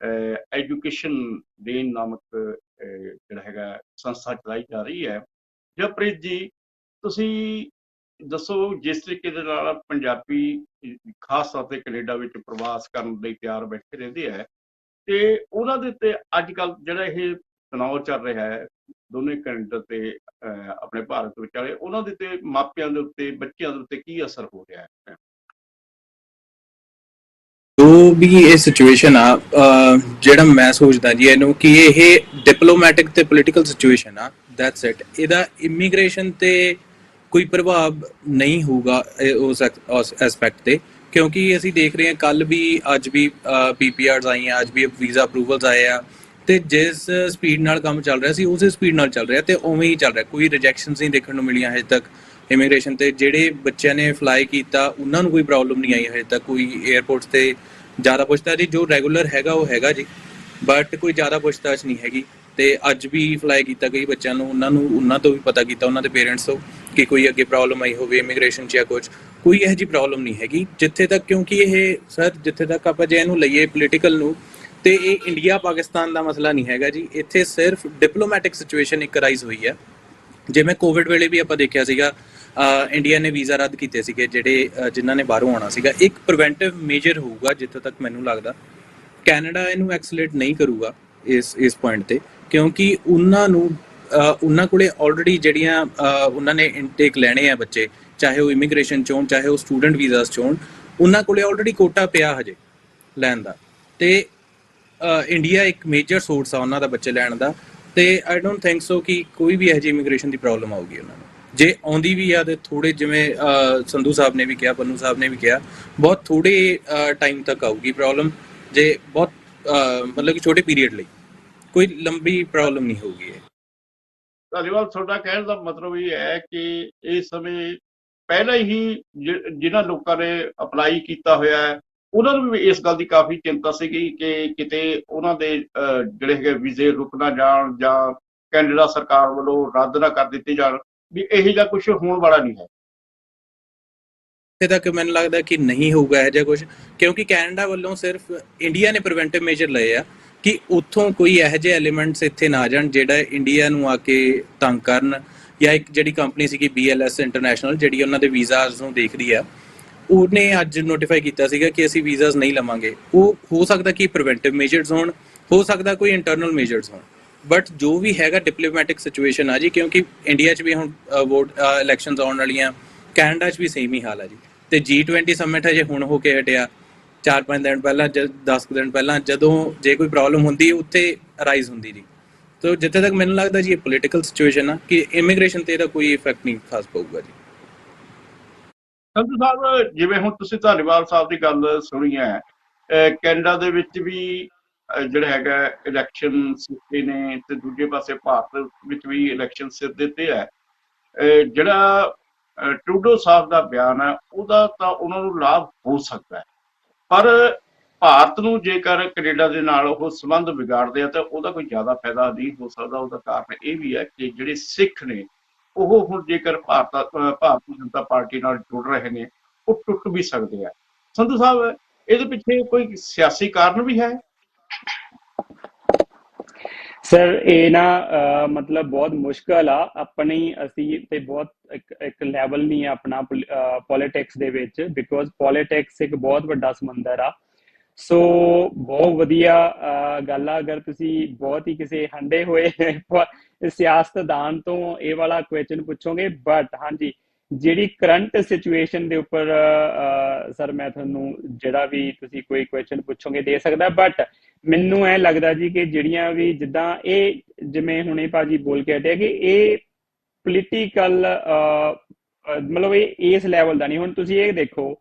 ਐਜੂਕੇਸ਼ਨ ਦੇਨ ਨਾਮਕ ਜਿਹੜਾ ਹੈਗਾ ਸੰਸਥਾ ਚਲਾਈ ਜਾ ਰਹੀ ਹੈ। ਜਪ੍ਰੀਤ ਜੀ, ਤੁਸੀਂ ਦੱਸੋ, ਜਿਸ ਤਰੀਕੇ ਦੇ ਨਾਲ ਪੰਜਾਬੀ ਖਾਸ ਤੌਰ ਤੇ ਕੈਨੇਡਾ ਵਿੱਚ ਪ੍ਰਵਾਸ ਕਰਨ ਲਈ ਤਿਆਰ ਬੈਠੇ ਰਹਿੰਦੇ ਹੈ, ਤੇ ਉਹਨਾਂ ਦੇ ਉੱਤੇ ਅੱਜ ਕੱਲ੍ਹ ਜਿਹੜਾ ਇਹ ਤਣਾਅ ਚੱਲ ਰਿਹਾ ਹੈ ਦੋਨੇ ਕੈਨੇਡਾ ਤੇ ਆਪਣੇ ਭਾਰਤ ਵਿਚਾਲੇ, ਉਹਨਾਂ ਦੇ ਉੱਤੇ, ਮਾਪਿਆਂ ਦੇ ਉੱਤੇ, ਬੱਚਿਆਂ ਦੇ ਉੱਤੇ ਕੀ ਅਸਰ ਹੋ ਰਿਹਾ ਹੈ? ਜੋ ਵੀ ਇਹ ਸਿਚੁਏਸ਼ਨ ਆ, ਜਿਹੜਾ ਮੈਂ ਸੋਚਦਾ ਜੀ ਇਹਨੂੰ ਕਿ ਇਹ ਡਿਪਲੋਮੈਟਿਕ ਤੇ ਪੋਲੀਟੀਕਲ ਸਿਚੁਏਸ਼ਨ ਆ, ਦੈਟਸ ਇਟ। ਇਹਦਾ ਇਮੀਗ੍ਰੇਸ਼ਨ ਤੇ ਕੋਈ ਪ੍ਰਭਾਵ ਨਹੀਂ ਹੋਊਗਾ ਉਸ ਐਸਪੈਕਟ ਤੇ, ਕਿਉਂਕਿ ਅਸੀਂ ਦੇਖ ਰਹੇ ਹਾਂ ਕੱਲ ਵੀ, ਅੱਜ ਵੀ PPRs ਆਈਆਂ, ਅੱਜ ਵੀ ਵੀਜ਼ਾ ਅਪਰੂਵਲਸ ਆਏ ਆ, ਤੇ ਜਿਸ ਸਪੀਡ ਨਾਲ ਕੰਮ ਚੱਲ ਰਿਹਾ ਸੀ ਉਸੇ ਸਪੀਡ ਨਾਲ ਚੱਲ ਰਿਹਾ ਤੇ ਉਵੇਂ ਹੀ ਚੱਲ ਰਿਹਾ। ਕੋਈ ਰਿਜੈਕਸ਼ਨਸ ਨਹੀਂ ਦੇਖਣ ਨੂੰ ਮਿਲੀਆਂ ਹਜੇ ਤੱਕ ਇਮੀਗ੍ਰੇਸ਼ਨ ਤੇ। ਜਿਹੜੇ ਬੱਚਿਆਂ ਨੇ ਫਲਾਈ ਕੀਤਾ ਉਹਨਾਂ ਨੂੰ ਕੋਈ ਪ੍ਰੋਬਲਮ ਨਹੀਂ ਆਈ ਹਜੇ ਤੱਕ। ਕੋਈ 에ਅਰਪੋਰਟਸ ਤੇ ਜ਼ਿਆਦਾ ਪੁੱਛਤਾਛ ਜੀ, ਜੋ ਰੈਗੂਲਰ ਹੈਗਾ ਉਹ ਹੈਗਾ ਜੀ, ਬਟ ਕੋਈ ਜ਼ਿਆਦਾ ਪੁੱਛਤਾਛ ਨਹੀਂ ਹੈਗੀ। ਤੇ ਅੱਜ ਵੀ ਫਲਾਈ ਕੀਤਾ ਕਈ ਬੱਚਿਆਂ ਨੂੰ, ਉਹਨਾਂ ਤੋਂ ਵੀ ਪਤਾ ਕੀਤਾ, ਉਹਨਾਂ ਦੇ ਪੇਰੈਂਟਸ ਤੋਂ, ਕਿ ਕੋਈ ਅੱਗੇ ਪ੍ਰੋਬਲਮ ਆਈ ਹੋਵੇ ਇਮੀਗ੍ਰੇਸ਼ਨ 'ਚ ਜਾਂ ਕੁਝ। ਕੋਈ ਇਹੋ ਜਿਹੀ ਪ੍ਰੋਬਲਮ ਨਹੀਂ ਹੈਗੀ ਜਿੱਥੇ ਤੱਕ, ਕਿਉਂਕਿ ਇਹ ਸਰ ਜਿੱਥੇ ਤੱਕ ਆਪਾਂ ਜੇ ਇਹਨੂੰ ਲਈਏ ਪੋਲੀਟੀਕਲ ਨੂੰ, ਤੇ ਇਹ ਇੰਡੀਆ ਪਾਕਿਸਤਾਨ ਦਾ ਮਸਲਾ ਨਹੀਂ ਹੈਗਾ ਜੀ। ਇੱਥੇ ਸਿਰਫ ਡਿਪਲੋਮੈਟਿਕ ਸਿਚੁਏਸ਼ਨ ਇੱਕ ਰਾਈਜ਼ ਹੋਈ ਹੈ। ਜਿਵੇਂ ਕੋਵਿਡ ਵੇਲੇ ਵੀ ਆਪਾਂ ਦੇਖਿਆ ਸੀਗਾ, ਇੰਡੀਆ ਨੇ ਵੀਜ਼ਾ ਰੱਦ ਕੀਤੇ ਸੀਗੇ ਜਿਨ੍ਹਾਂ ਨੇ ਬਾਹਰੋਂ ਆਉਣਾ ਸੀਗਾ। ਇੱਕ ਪ੍ਰੀਵੈਂਟਿਵ ਮੇਜਰ ਹੋਊਗਾ ਜਿੱਥੇ ਤੱਕ ਮੈਨੂੰ ਲੱਗਦਾ। ਕੈਨੇਡਾ ਇਹਨੂੰ ਐਕਸਲੇਟ ਨਹੀਂ ਕਰੂਗਾ ਇਸ ਪੁਆਇੰਟ ਤੇ, ਕਿਉਂਕਿ ਉਹਨਾਂ ਕੋਲੇ ਆਲਰੇਡੀ ਜਿਹੜੀਆਂ ਉਹਨਾਂ ਨੇ ਇਨਟੇਕ ਲੈਣੇ ਆ ਬੱਚੇ, ਚਾਹੇ ਉਹ ਇਮੀਗ੍ਰੇਸ਼ਨ 'ਚ ਹੋਣ ਚਾਹੇ ਉਹ ਸਟੂਡੈਂਟ ਵੀਜ਼ਾਸ 'ਚ ਹੋਣ, ਉਹਨਾਂ ਕੋਲੇ ਆਲਰੇਡੀ ਕੋਟਾ ਪਿਆ ਹਜੇ ਲੈਣ ਦਾ। ਤੇ ਇੰਡੀਆ ਇੱਕ ਮੇਜਰ ਸੋਰਸ ਆ ਉਹਨਾਂ ਦਾ ਬੱਚੇ ਲੈਣ ਦਾ। ਤੇ ਆਈ ਡੋਂਟ ਥਿੰਕ ਸੋ ਕਿ ਕੋਈ ਵੀ ਇਹੋ ਜਿਹੀ ਇਮੀਗ੍ਰੇਸ਼ਨ ਦੀ ਪ੍ਰੋਬਲਮ ਆਊਗੀ ਉਹਨਾਂ ਨੂੰ। ਜੇ ਆਉਂਦੀ ਵੀ ਆ ਤੇ ਥੋੜੇ, ਜਿਵੇਂ ਸੰਧੂ ਸਾਹਿਬ ਨੇ ਵੀ ਕਿਹਾ, ਪੰਨੂ ਸਾਹਿਬ ਨੇ ਵੀ ਕਿਹਾ, ਬਹੁਤ ਥੋੜੇ ਟਾਈਮ ਤੱਕ ਆਊਗੀ ਪ੍ਰੋਬਲਮ। ਜੇ ਬਹੁਤ ਮਤਲਬ ਕਿ ਛੋਟੇ ਪੀਰੀਅਡ ਲਈ, ਕੋਈ ਲੰਬੀ ਪ੍ਰੋਬਲਮ ਨਹੀਂ ਹੋਊਗੀ। ਧਾਲੀਵਾਲ, ਤੁਹਾਡਾ ਕਹਿਣ ਦਾ ਮਤਲਬ ਇਹ ਹੈ ਕਿ ਇਸ ਸਮੇਂ ਪਹਿਲਾਂ ਹੀ ਜਿਨ੍ਹਾਂ ਲੋਕਾਂ ਨੇ ਅਪਲਾਈ ਕੀਤਾ ਹੋਇਆ ਹੈ ਉਹਨਾਂ ਨੂੰ ਵੀ ਇਸ ਗੱਲ ਦੀ ਕਾਫੀ ਚਿੰਤਾ ਸੀਗੀ ਕਿ ਕਿਤੇ ਉਹਨਾਂ ਦੇ ਜਿਹੜੇ ਹੈਗੇ ਵੀਜ਼ੇ ਰੁਕ ਨਾ ਜਾਣ ਜਾਂ ਕੈਨੇਡਾ ਸਰਕਾਰ ਵੱਲੋਂ ਰੱਦ ਨਾ ਕਰ ਦਿੱਤੇ ਜਾਣ, ਵੀ ਇਹੋ ਜਿਹਾ ਕੁਝ ਹੋਣ ਵਾਲਾ ਨਹੀਂ ਹੈ। ਇੱਥੇ ਤੱਕ ਮੈਨੂੰ ਲੱਗਦਾ ਕਿ ਨਹੀਂ ਹੋਊਗਾ ਇਹੋ ਜਿਹਾ ਕੁਝ, ਕਿਉਂਕਿ ਕੈਨੇਡਾ ਵੱਲੋਂ ਸਿਰਫ ਇੰਡੀਆ ਨੇ ਪ੍ਰੀਵੈਂਟਿਵ ਮੇਜਰ ਲਏ ਆ ਕਿ ਉੱਥੋਂ ਕੋਈ ਇਹੋ ਜਿਹੇ ਐਲੀਮੈਂਟਸ ਇੱਥੇ ਨਾ ਜਾਣ ਜਿਹੜਾ ਇੰਡੀਆ ਨੂੰ ਆ ਕੇ ਤੰਗ ਕਰਨ। ਜਾਂ ਇੱਕ ਜਿਹੜੀ ਕੰਪਨੀ ਸੀਗੀ BLS ਇੰਟਰਨੈਸ਼ਨਲ, ਜਿਹੜੀ ਉਹਨਾਂ ਦੇ ਵੀਜ਼ਾਸ ਨੂੰ ਦੇਖਦੀ ਆ, ਉਹਨੇ ਅੱਜ ਨੋਟੀਫਾਈ ਕੀਤਾ ਸੀਗਾ ਕਿ ਅਸੀਂ ਵੀਜ਼ਾਸ ਨਹੀਂ ਲਵਾਂਗੇ। ਉਹ ਹੋ ਸਕਦਾ ਕਿ ਪ੍ਰੀਵੈਂਟਿਵ ਮੇਜਰਸ ਹੋਣ, ਹੋ ਸਕਦਾ ਕੋਈ ਇੰਟਰਨਲ ਮੇਜਰਸ ਹੋਣ, ਬਟ ਜੋ ਵੀ ਹੈਗਾ ਡਿਪਲੋਮੈਟਿਕ ਸਿਚੁਏਸ਼ਨ ਆ ਜੀ, ਕਿਉਂਕਿ ਇੰਡੀਆ 'ਚ ਵੀ ਹੁਣ ਵੋਟ ਇਲੈਕਸ਼ਨਸ ਆਉਣ ਵਾਲੀਆਂ, ਕੈਨੇਡਾ 'ਚ ਵੀ ਸੇਮ ਹੀ ਹਾਲ ਆ ਜੀ। ਤੇ G20 ਸਮਿਟ ਹਜੇ ਹੁਣ ਹੋ ਕੇ ਹਟਿਆ 4-5 ਦਿਨ ਪਹਿਲਾਂ, 10 ਦਿਨ ਪਹਿਲਾਂ, ਜਦੋਂ ਜੇ ਕੋਈ ਪ੍ਰੋਬਲਮ ਹੁੰਦੀ ਉੱਥੇ ਅਰਾਈਜ਼ ਹੁੰਦੀ ਜੀ। ਤੋ ਜਿੱਥੇ ਤੱਕ ਮੈਨੂੰ ਲੱਗਦਾ ਜੀ ਇਹ ਪੋਲੀਟੀਕਲ ਸਿਚੁਏਸ਼ਨ ਆ ਕਿ ਇਮੀਗ੍ਰੇਸ਼ਨ ਤੇ ਇਹਦਾ ਕੋਈ ਇਫੈਕਟ ਨਹੀਂ ਖਾਸ ਪਊਗਾ ਜੀ। ਸੰਧੂ ਸਾਹਿਬ, ਜਿਵੇਂ ਹੁਣ ਤੁਸੀਂ ਧਾਲੀਵਾਲ ਸਾਹਿਬ ਦੀ ਗੱਲ ਸੁਣੀ ਹੈ, ਕੈਨੇਡਾ ਦੇ ਵਿੱਚ ਵੀ ਜਿਹੜਾ ਹੈਗਾ ਇਲੈਕਸ਼ਨ ਸਿੱਧੇ ਨੇ, ਤੇ ਦੂਜੇ ਪਾਸੇ ਭਾਰਤ ਵਿੱਚ ਵੀ ਇਲੈਕਸ਼ਨ ਸਿਰ ਦਿੱਤੇ ਹੈ। ਜਿਹੜਾ ਟਰੂਡੋ ਸਾਹਿਬ ਦਾ ਬਿਆਨ ਹੈ ਉਹਦਾ ਤਾਂ ਉਹਨਾਂ ਨੂੰ ਲਾਭ ਹੋ ਸਕਦਾ ਹੈ, ਪਰ ਭਾਰਤ ਨੂੰ ਜੇਕਰ ਕੈਨੇਡਾ ਦੇ ਨਾਲ ਉਹ ਸੰਬੰਧ ਵਿਗਾੜਦੇ ਆ ਤਾਂ ਉਹਦਾ ਕੋਈ ਜ਼ਿਆਦਾ ਫਾਇਦਾ ਨਹੀਂ ਹੋ ਸਕਦਾ। ਉਹਦਾ ਕਾਰਨ ਇਹ ਵੀ ਹੈ ਕਿ ਜਿਹੜੇ ਸਿੱਖ ਨੇ ਉਹ ਹੁਣ ਜੇਕਰ ਭਾਰਤੀ ਜਨਤਾ ਪਾਰਟੀ ਨਾਲ ਜੁੜ ਰਹੇ ਨੇ, ਉਹ ਟੁੱਟ ਵੀ ਸਕਦੇ ਆ। ਸੰਧੂ ਸਾਹਿਬ, ਇਹਦੇ ਪਿੱਛੇ ਕੋਈ ਸਿਆਸੀ ਕਾਰਨ ਵੀ ਹੈ? ਸਰ ਇਹ ਨਾ ਮਤਲਬ ਬਹੁਤ ਮੁਸ਼ਕਲ ਆ। ਆਪਣੀ ਅਸੀਂ ਤੇ ਬਹੁਤ ਇੱਕ ਲੈਵਲ ਨਹੀਂ ਆ ਆਪਣਾ ਪੋਲਿਟਿਕਸ ਦੇ ਵਿੱਚ, ਬਿਕੋਜ਼ ਪੋਲਿਟਿਕਸ ਇੱਕ ਬਹੁਤ ਵੱਡਾ ਸਮੁੰਦਰ ਆ। ਸੋ ਬਹੁਤ ਵਧੀਆ ਗੱਲ ਆ ਅਗਰ ਤੁਸੀਂ ਬਹੁਤ ਹੀ ਕਿਸੇ ਹੰਡੇ ਹੋਏ ਸਿਆਸਤਦਾਨ ਤੋਂ ਇਹ ਵਾਲਾ ਕੁਐਸਚਨ ਪੁੱਛੋਗੇ। ਬਟ ਹਾਂਜੀ, ਜਿਹੜੀ ਕਰੰਟ ਸਿਚੁਏਸ਼ਨ ਦੇ ਉੱਪਰ ਸਰ ਮੈਂ ਤੁਹਾਨੂੰ ਜਿਹੜਾ ਵੀ ਤੁਸੀਂ ਕੋਈ ਕੁਐਸਚਨ ਪੁੱਛੋਗੇ ਦੇ ਸਕਦਾ। ਬਟ ਮੈਨੂੰ ਐ ਲੱਗਦਾ ਜੀ ਕਿ ਜਿਹੜੀਆਂ ਵੀ ਜਿੱਦਾਂ ਇਹ ਜਿਵੇਂ ਹੁਣੇ ਭਾਜੀ ਬੋਲ ਕੇ ਹਟਿਆ ਕਿ ਇਹ ਪੋਲੀਟੀਕਲ ਮਤਲਬ ਇਹ ਇਸ ਲੈਵਲ ਦਾ ਨਹੀਂ। ਹੁਣ ਤੁਸੀਂ ਇਹ ਦੇਖੋ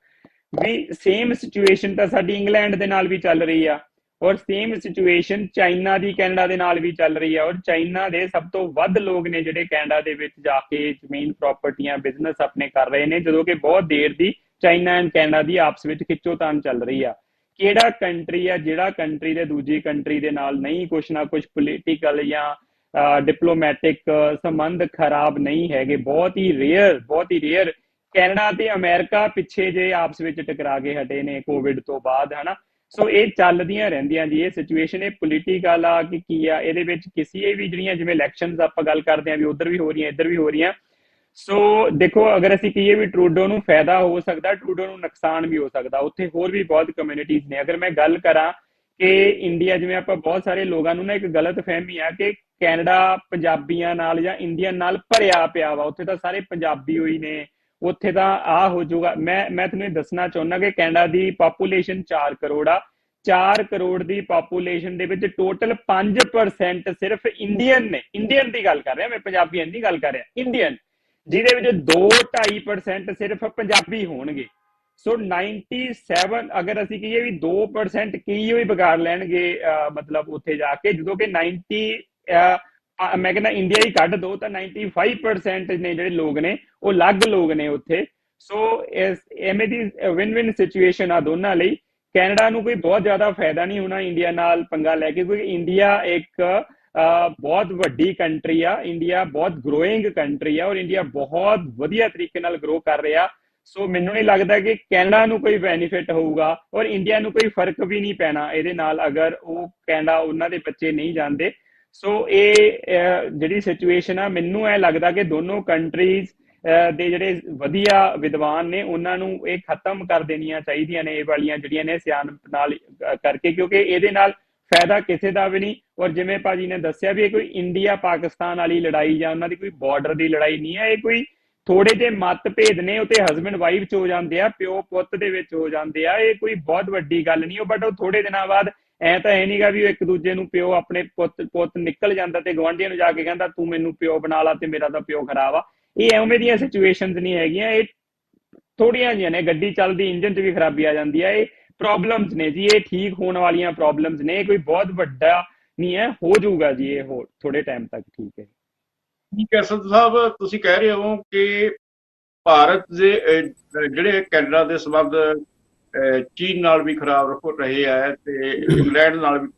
ਵੀ ਸੇਮ ਸਿਚੁਏਸ਼ਨ ਤਾਂ ਸਾਡੀ ਇੰਗਲੈਂਡ ਦੇ ਨਾਲ ਵੀ ਚੱਲ ਰਹੀ ਆ, ਔਰ ਸੇਮ ਸਿਚੁਏਸ਼ਨ ਚਾਈਨਾ ਦੀ ਕੈਨੇਡਾ ਦੇ ਨਾਲ ਵੀ ਚੱਲ ਰਹੀ ਆ। ਔਰ ਚਾਈਨਾ ਦੇ ਸਭ ਤੋਂ ਵੱਧ ਲੋਕ ਨੇ ਜਿਹੜੇ ਕੈਨੇਡਾ ਦੇ ਵਿੱਚ ਜਾ ਕੇ ਜ਼ਮੀਨ ਪ੍ਰਾਪਰਟੀਆਂ ਬਿਜ਼ਨਸ ਆਪਣੇ ਕਰ ਰਹੇ ਨੇ, ਜਦੋਂ ਕਿ ਬਹੁਤ ਦੇਰ ਦੀ ਚਾਈਨਾ ਐਂਡ ਕੈਨੇਡਾ ਦੀ ਆਪਸ ਵਿੱਚ ਖਿੱਚੋਤਾਣ ਚੱਲ ਰਹੀ ਆ। ਕਿਹੜਾ ਕੰਟਰੀ ਆ ਜਿਹੜਾ ਕੰਟਰੀ ਦੇ ਦੂਜੀ ਕੰਟਰੀ ਦੇ ਨਾਲ ਨਹੀਂ ਕੁਛ ਨਾ ਕੁਛ ਪੋਲੀਟੀਕਲ ਜਾਂ ਡਿਪਲੋਮੈਟਿਕ ਸੰਬੰਧ ਖਰਾਬ ਨਹੀਂ ਹੈਗੇ? ਬਹੁਤ ਹੀ ਰੇਅਰ ਕੈਨੇਡਾ ਤੇ ਅਮਰੀਕਾ ਪਿੱਛੇ ਜੇ ਆਪਸ ਵਿੱਚ ਟਕਰਾ ਕੇ ਹਟੇ ਨੇ ਕੋਵਿਡ ਤੋਂ ਬਾਅਦ, ਹਨਾ। ਸੋ ਇਹ ਚੱਲਦੀਆਂ ਰਹਿੰਦੀਆਂ ਜੀ ਇਹ ਸਿਚੁਏਸ਼ਨ। ਇਹ ਪੋਲੀਟੀਕਲ ਆ ਕਿ ਕੀ ਆ, ਇਹਦੇ ਵਿੱਚ ਕਿਸੇ ਵੀ ਜਿਹੜੀਆਂ ਜਿਵੇਂ ਇਲੈਕਸ਼ਨਸ ਆਪਾਂ ਗੱਲ ਕਰਦੇ ਹਾਂ ਵੀ ਉਧਰ ਵੀ ਹੋ ਰਹੀਆਂ ਇੱਧਰ ਵੀ ਹੋ ਰਹੀਆਂ। ਸੋ ਦੇਖੋ, ਅਗਰ ਅਸੀਂ ਕਹੀਏ ਵੀ ਟਰੂਡੋ ਨੂੰ ਫਾਇਦਾ ਹੋ ਸਕਦਾ, ਟਰੂਡੋ ਨੂੰ ਨੁਕਸਾਨ ਵੀ ਹੋ ਸਕਦਾ। ਉੱਥੇ ਹੋਰ ਵੀ ਬਹੁਤ ਕਮਿਊਨਿਟੀਜ਼ ਨੇ। ਅਗਰ ਮੈਂ ਗੱਲ ਕਰਾਂ ਕਿ ਇੰਡੀਆ, ਜਿਵੇਂ ਆਪਾਂ ਬਹੁਤ ਸਾਰੇ ਲੋਕਾਂ ਨੂੰ ਨਾ ਇੱਕ ਗਲਤ ਫਹਿਮੀ ਆ ਕਿ ਕੈਨੇਡਾ ਪੰਜਾਬੀਆਂ ਨਾਲ ਜਾਂ ਇੰਡੀਅਨ ਨਾਲ ਭਰਿਆ ਪਿਆ ਵਾ, ਉੱਥੇ ਤਾਂ ਸਾਰੇ ਪੰਜਾਬੀ ਹੋਈ ਨੇ, ਉੱਥੇ ਤਾਂ ਆ ਹੋ ਜਾਊਗਾ। ਮੈਂ ਤੁਹਾਨੂੰ ਇਹ ਦੱਸਣਾ ਚਾਹੁੰਦਾ ਕਿ ਕੈਨੇਡਾ ਦੀ ਪਾਪੂਲੇਸ਼ਨ 4 ਕਰੋੜ ਆ। 4 ਕਰੋੜ ਦੀ ਪਾਪੂਲੇਸ਼ਨ ਦੇ ਵਿੱਚ ਟੋਟਲ 5% ਸਿਰਫ ਇੰਡੀਅਨ ਨੇ। ਇੰਡੀਅਨ ਦੀ ਗੱਲ ਕਰ ਰਿਹਾ ਮੈਂ, ਪੰਜਾਬੀਆਂ ਦੀ ਗੱਲ ਕਰ ਰਿਹਾ, ਇੰਡੀਅਨ, ਜਿਹਦੇ ਵਿੱਚ 2-2.5% ਸਿਰਫ ਪੰਜਾਬੀ ਹੋਣਗੇ। ਸੋ 97, ਅਗਰ ਅਸੀਂ ਕਹੀਏ ਵੀ 2% ਕੀ ਹੋਈ ਵਿਗਾੜ ਲੈਣਗੇ ਮਤਲਬ ਉੱਥੇ ਜਾ ਕੇ, ਜਦੋਂ ਕਿ 90 ਮੈਂ ਕਹਿੰਦਾ ਇੰਡੀਆ ਹੀ ਕੱਢ ਦੋ ਤਾਂ 95% ਨੇ ਜਿਹੜੇ ਲੋਕ ਨੇ ਉਹ ਅਲੱਗ ਲੋਕ ਨੇ ਉੱਥੇ। ਸੋ ਐਵੇਂ ਦੀ ਵਿਨ ਸਿਚੁਏਸ਼ਨ ਆ ਦੋਨਾਂ ਲਈ। ਕੈਨੇਡਾ ਨੂੰ ਕੋਈ ਬਹੁਤ ਜ਼ਿਆਦਾ ਫਾਇਦਾ ਨਹੀਂ ਹੋਣਾ ਇੰਡੀਆ ਨਾਲ ਪੰਗਾ ਲੈ ਕੇ, ਕਿਉਂਕਿ ਇੰਡੀਆ ਇੱਕ ਬਹੁਤ ਵੱਡੀ ਕੰਟਰੀ ਆ, ਇੰਡੀਆ ਬਹੁਤ ਗਰੋਇੰਗ ਕੰਟਰੀ ਆ, ਔਰ ਇੰਡੀਆ ਬਹੁਤ ਵਧੀਆ ਤਰੀਕੇ ਨਾਲ ਗਰੋ ਕਰ ਰਿਹਾ। ਸੋ ਮੈਨੂੰ ਨਹੀਂ ਲੱਗਦਾ ਕਿ ਕੈਨੇਡਾ ਨੂੰ ਕੋਈ ਬੈਨੀਫਿਟ ਹੋਊਗਾ, ਔਰ ਇੰਡੀਆ ਨੂੰ ਕੋਈ ਫਰਕ ਵੀ ਨਹੀਂ ਪੈਣਾ ਇਹਦੇ ਨਾਲ ਅਗਰ ਉਹ ਕੈਨੇਡਾ ਉਹਨਾਂ ਦੇ ਬੱਚੇ ਨਹੀਂ ਜਾਂਦੇ। ਸੋ ਇਹ ਜਿਹੜੀ ਸਿਚੁਏਸ਼ਨ ਆ, ਮੈਨੂੰ ਇਹ ਲੱਗਦਾ ਕਿ ਦੋਨੋਂ ਕੰਟਰੀਜ਼ ਦੇ ਜਿਹੜੇ ਵਧੀਆ ਵਿਦਵਾਨ ਨੇ ਉਹਨਾਂ ਨੂੰ ਇਹ ਖਤਮ ਕਰ ਦੇਣੀਆਂ ਚਾਹੀਦੀਆਂ ਨੇ, ਇਹ ਵਾਲੀਆਂ ਜਿਹੜੀਆਂ ਨੇ ਸਿਆਣਪ ਨਾਲ ਕਰਕੇ, ਕਿਉਂਕਿ ਇਹਦੇ ਨਾਲ ਫਾਇਦਾ ਕਿਸੇ ਦਾ ਵੀ ਨਹੀਂ। ਔਰ ਜਿਵੇਂ ਭਾਜੀ ਨੇ ਦੱਸਿਆ ਵੀ ਇਹ ਕੋਈ ਇੰਡੀਆ ਪਾਕਿਸਤਾਨ ਵਾਲੀ ਲੜਾਈ ਜਾਂ ਉਹਨਾਂ ਦੀ ਕੋਈ ਬਾਰਡਰ ਦੀ ਲੜਾਈ ਨਹੀਂ ਹੈ। ਇਹ ਕੋਈ ਥੋੜੇ ਜਿਹੇ ਮਤਭੇਦ ਨੇ, ਉਹ ਤੇ ਹਸਬੈਂਡ ਵਾਈਫ ਚ ਹੋ ਜਾਂਦੇ ਆ, ਪਿਓ ਪੁੱਤ ਦੇ ਵਿੱਚ ਹੋ ਜਾਂਦੇ ਆ। ਇਹ ਕੋਈ ਬਹੁਤ ਵੱਡੀ ਗੱਲ ਨਹੀਂ। ਬਟ ਉਹ ਥੋੜੇ ਦਿਨਾਂ ਬਾਅਦ ਐ ਤਾਂ ਇਹ ਨਹੀਂਗਾ ਵੀ ਉਹ ਇੱਕ ਦੂਜੇ ਨੂੰ ਪਿਓ, ਆਪਣੇ ਪੁੱਤ ਨਿਕਲ ਜਾਂਦਾ ਤੇ ਗੁਆਂਢੀਆਂ ਨੂੰ ਜਾ ਕੇ ਕਹਿੰਦਾ ਤੂੰ ਮੈਨੂੰ ਪਿਓ ਬਣਾ ਲਾ ਤੇ ਮੇਰਾ ਤਾਂ ਪਿਓ ਖਰਾਬ ਆ। ਇਹ ਐਵੇਂ ਦੀਆਂ ਸਿਚੁਏਸ਼ਨਸ ਨਹੀਂ ਹੈਗੀਆਂ। ਇਹ ਥੋੜੀਆਂ ਜਿਹੀਆਂ ਨੇ, ਗੱਡੀ ਚੱਲਦੀ ਇੰਜਨ 'ਚ ਵੀ ਖਰਾਬੀ ਆ ਜਾਂਦੀ ਹੈ। ਇਹ ਪ੍ਰੋਬਲਮਸ ਨੇ ਜੀ, ਇਹ ਠੀਕ ਹੋਣ ਵਾਲੀਆਂ ਪ੍ਰੋਬਲਮਸ ਨੇ। ਇਹ ਕੋਈ ਬਹੁਤ ਵੱਡਾ ਨਹੀਂ ਹੈ, ਹੋ ਜਾਊਗਾ ਜੀ ਇਹ ਹੋਰ ਥੋੜੇ ਟਾਈਮ ਤੱਕ। ਠੀਕ ਹੈ, ਠੀਕ ਹੈ ਸੰਧੂ ਸਾਹਿਬ, ਤੁਸੀਂ ਕਹਿ ਰਹੇ ਹੋ ਕਿ ਭਾਰਤ ਦੇ ਜਿਹੜੇ ਕੈਨੇਡਾ ਦੇ ਸੰਬੰਧ ਚੀਨ ਨਾਲ ਵੀ ਖਰਾਬ ਹੋ ਰਹੇ ਹੈ ਤੇ ਇੰਗਲੈਂਡ ਨਾਲ ਵੀ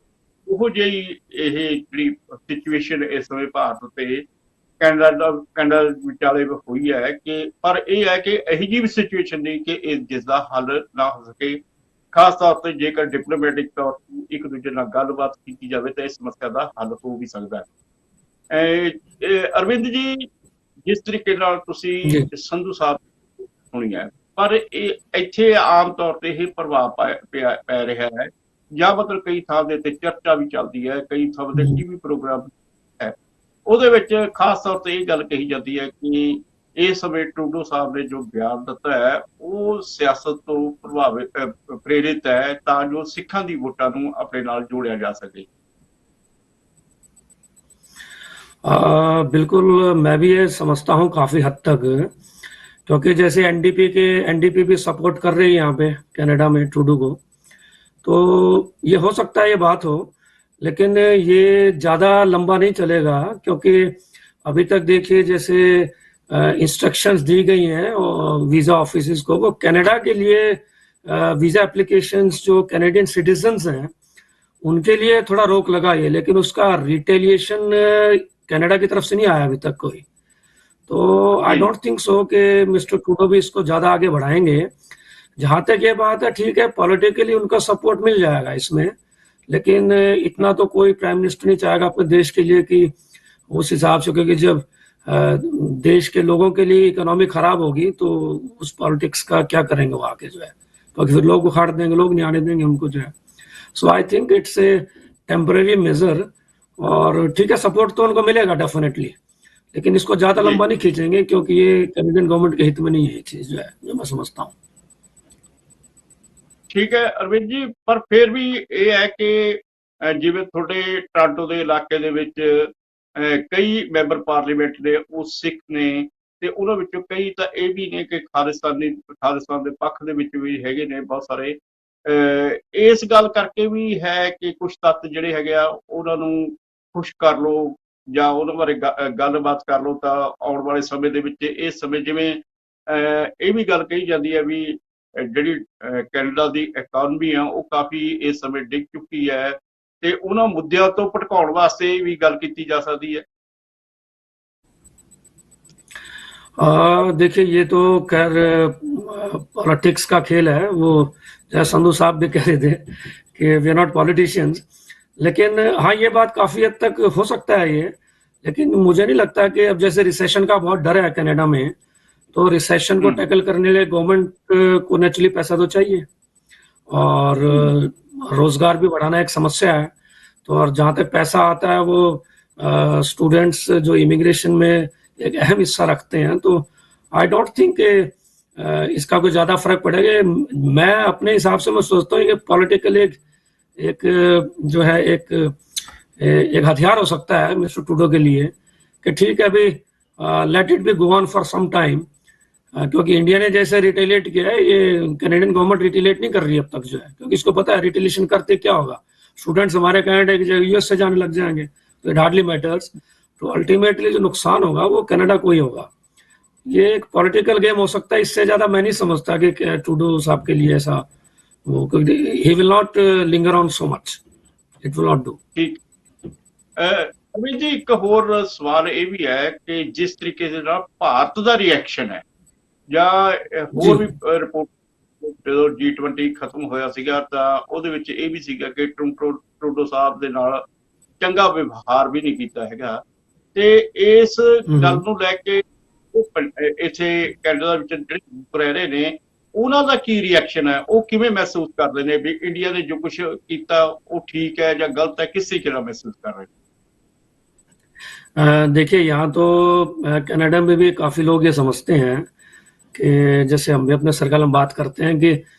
ਉਹੋ ਜਿਹੀ ਇਹ ਜਿਹੜੀ ਸਿਚੁਏਸ਼ਨ ਇਸ ਸਮੇਂ ਭਾਰਤ ਤੇ ਕੈਨੇਡਾ ਵਿਚਾਲੇ ਹੋਈ ਹੈ ਕਿ, ਪਰ ਇਹ ਹੈ ਕਿ ਇਹੋ ਜਿਹੀ ਵੀ ਸਿਚੁਏਸ਼ਨ ਨਹੀਂ ਕਿ ਜਿਸ ਦਾ ਹੱਲ ਨਾ ਹੋ ਸਕੇ। ਖਾਸ ਤੌਰ ਤੇ ਜੇਕਰ ਡਿਪਲੋਮੈਟਿਕ ਤੌਰ ਤੇ ਇੱਕ ਦੂਜੇ ਨਾਲ ਗੱਲਬਾਤ ਕੀਤੀ ਜਾਵੇ ਤਾਂ ਇਸ ਸਮੱਸਿਆ ਦਾ ਹੱਲ ਹੋ ਵੀ ਸਕਦਾ ਹੈ। ਅਰਵਿੰਦ ਜੀ, ਜਿਸ ਤਰੀਕੇ ਨਾਲ ਤੁਸੀਂ ਸੰਧੂ ਸਾਹਿਬ ਸੁਣੀ ਹੈ, ਪਰ ਇਹ ਇੱਥੇ ਆਮ ਤੌਰ ਤੇ ਇਹ ਪ੍ਰਭਾਵ ਪੈ ਰਿਹਾ ਹੈ, ਜਾਂ ਮਤਲਬ ਕਈ ਥਾਂ ਦੇ ਉੱਤੇ ਚਰਚਾ ਵੀ ਚੱਲਦੀ ਹੈ, ਕਈ ਥਾਂ ਦੇ ਟੀਵੀ ਪ੍ਰੋਗਰਾਮ ਉਹਦੇ ਵਿੱਚ ਖਾਸ ਤੌਰ ਤੇ ਇਹ ਗੱਲ ਕਹੀ ਜਾਂਦੀ ਹੈ ਕਿ ਇਸ ਸਮੇਂ ਟਰੂਡੋ ਸਾਹਿਬ ਨੇ ਜੋ ਬਿਆਨ ਦਿੱਤਾ ਹੈ ਉਹ ਸਿਆਸਤ ਤੋਂ ਪ੍ਰੇਰਿਤ ਹੈ ਤਾਂ ਜੋ ਸਿੱਖਾਂ ਦੀ ਵੋਟਾਂ ਨੂੰ ਆਪਣੇ ਨਾਲ ਜੋੜਿਆ ਜਾ ਸਕੇ। बिल्कुल, मैं भी ये समझता हूँ काफी हद तक, क्योंकि जैसे एनडीपी भी सपोर्ट कर रही है यहाँ पे कनाडा में ट्रूडो को, तो ये हो सकता है ये बात हो, लेकिन ये ज्यादा लंबा नहीं चलेगा, क्योंकि अभी तक देखिए जैसे इंस्ट्रक्शंस दी गई हैं वीजा ऑफिस को, वो कनाडा के लिए वीजा एप्लीकेशंस जो कैनेडियन सिटीजन्स हैं उनके लिए थोड़ा रोक लगाई है, लेकिन उसका रिटेलिएशन कनाडा की तरफ से नहीं आया अभी तक कोई। तो आई डोंट थिंक सो कि मिस्टर ट्रूडो भी इसको ज्यादा आगे बढ़ाएंगे। जहां तक ये बात है, ठीक है, पॉलिटिकली उनका सपोर्ट मिल जाएगा इसमें, लेकिन इतना तो कोई प्राइम मिनिस्टर नहीं चाहेगा अपने देश के लिए कि उस हिसाब से, क्योंकि जब देश के लोगों के लिए इकोनॉमी खराब होगी तो उस पॉलिटिक्स का क्या करेंगे वो आके जो है, क्योंकि फिर लोग उखाड़ देंगे, लोग नहीं आने देंगे उनको जो है। So I think it's a temporary measure, और ठीक है, सपोर्ट तो उनको मिलेगा डेफिनेटली, लेकिन इसको ज्यादा लंबा नहीं खींचेंगे, क्योंकि ये कैनेडियन गवर्नमेंट के हित में नहीं है ये चीज जो है, जो मैं समझता हूँ। ठीक है ਅਰਵਿੰਦ ਜੀ, ਪਰ ਫਿਰ ਵੀ ਇਹ ਹੈ ਕਿ ਜਿਵੇਂ ਤੁਹਾਡੇ ਟਰਾਂਟੋ ਦੇ ਇਲਾਕੇ ਦੇ ਵਿੱਚ ਕਈ ਮੈਂਬਰ ਪਾਰਲੀਮੈਂਟ ਨੇ ਉਹ ਸਿੱਖ ਨੇ, ਤੇ ਉਹਨਾਂ ਵਿੱਚੋਂ ਕਈ ਤਾਂ ਇਹ ਵੀ ਨੇ ਕਿ ਖਾਲਿਸਤਾਨ ਦੇ ਪੱਖ ਦੇ ਵਿੱਚ ਵੀ ਹੈਗੇ ਨੇ ਬਹੁਤ ਸਾਰੇ। ਇਸ ਗੱਲ ਕਰਕੇ ਵੀ ਹੈ ਕਿ ਕੁਝ ਤੱਤ ਜਿਹੜੇ ਹੈਗੇ ਆ ਉਹਨਾਂ ਨੂੰ ਖੁਸ਼ ਕਰ ਲਓ ਜਾਂ ਉਹਨਾਂ ਬਾਰੇ ਗੱਲਬਾਤ ਕਰ ਲਓ, ਤਾਂ ਆਉਣ ਵਾਲੇ ਸਮੇਂ ਦੇ ਵਿੱਚ ਇਸ ਸਮੇਂ ਜਿਵੇਂ ਇਹ ਵੀ ਗੱਲ ਕਹੀ ਜਾਂਦੀ ਹੈ ਵੀ ਜਿਹੜੀ ਕੈਨੇਡਾ ਦੀ ਇਕਨੋਮੀ ਆ ਉਹ ਕਾਫੀ ਇਸ ਸਮੇਂ ਡਿੱਗ ਚੁੱਕੀ ਹੈ, ਤੇ ਉਹਨਾਂ ਮੁੱਦਿਆਂ ਤੋਂ ਭਟਕਾਉਣ ਵਾਸਤੇ ਵੀ ਗੱਲ ਕੀਤੀ ਜਾ ਸਕਦੀ ਹੈ। देखिए, ये तो खैर पॉलिटिक्स का खेल है, वो जैसे संधू साहब भी कह रहे थे कि वी आर नॉट पॉलिटिशियंस, लेकिन हाँ, ये बात काफी हद तक हो सकता है ये, लेकिन मुझे नहीं लगता कि अब जैसे रिसेशन का बहुत डर है कनाडा में, तो रिसेशन को टैकल करने के लिए गवर्नमेंट को नेचुरली पैसा तो चाहिए, और रोजगार भी बढ़ाना एक समस्या है। तो और जहाँ तक पैसा आता है वो स्टूडेंट्स जो इमिग्रेशन में एक अहम हिस्सा रखते हैं, तो आई डोंट थिंक इसका कोई ज्यादा फर्क पड़ेगा। मैं अपने हिसाब से मैं सोचता हूँ कि पॉलिटिकल एक जो है एक हथियार हो सकता है मिस्टर ट्रूडो के लिए, कि ठीक है अभी let it be go on for some time, क्योंकि इंडिया ने जैसे रिटेलिएट किया है, ये कैनेडियन गवर्नमेंट रिटेलिएट नहीं कर रही अब तक जो है, क्योंकि इसको पता है रिटेलिएशन करते क्या होगा, स्टूडेंट्स हमारे कनाडा की जगह यूएस से जाने लग जाएंगे, तो इट हार्डली मैटर्स। तो अल्टीमेटली जो नुकसान होगा वो कनाडा को ही होगा। ये एक पॉलिटिकल गेम हो सकता है, इससे ज्यादा मैं नहीं समझता कि ट्रूडो साहब के लिए ऐसा वो, क्योंकि he will not linger on so much, it will not do. ठीक ਅਮਿਤ ਜੀ, ਇੱਕ ਹੋਰ ਸਵਾਲ ਇਹ ਵੀ ਹੈ ਕਿ ਜਿਸ ਤਰੀਕੇ ਦੇ ਨਾਲ ਭਾਰਤ ਦਾ ਰਿਐਕਸ਼ਨ ਹੈ, ਜਾਂ ਹੋਰ ਵੀ ਰਿਪੋਰਟ ਜਦੋਂ G20 ਖਤਮ ਹੋਇਆ ਸੀਗਾ ਤਾਂ ਉਹਦੇ ਵਿੱਚ ਇਹ ਵੀ ਸੀਗਾ ਕਿ ਟਰੂਡੋ ਸਾਹਿਬ ਦੇ ਨਾਲ ਚੰਗਾ ਵਿਵਹਾਰ ਵੀ ਨਹੀਂ ਕੀਤਾ ਹੈਗਾ, ਤੇ ਇਸ ਗੱਲ ਨੂੰ ਲੈ ਕੇ ਉਹ ਇੱਥੇ ਕੈਨੇਡਾ ਵਿੱਚ ਜਿਹੜੇ ਰਹਿ ਰਹੇ ਨੇ ਉਹਨਾਂ ਦਾ ਕੀ ਰਿਐਕਸ਼ਨ ਹੈ, ਉਹ ਕਿਵੇਂ ਮਹਿਸੂਸ ਕਰਦੇ ਨੇ ਵੀ ਇੰਡੀਆ ਨੇ ਜੋ ਕੁਝ ਕੀਤਾ ਉਹ ਠੀਕ ਹੈ ਜਾਂ ਗਲਤ है, किस तरीके का महसूस कर रहे हैं? देखिए, यहाँ तो कनाडा में भी काफी लोग ये समझते हैं कि जैसे हम भी अपने सर्कल में बात करते हैं कि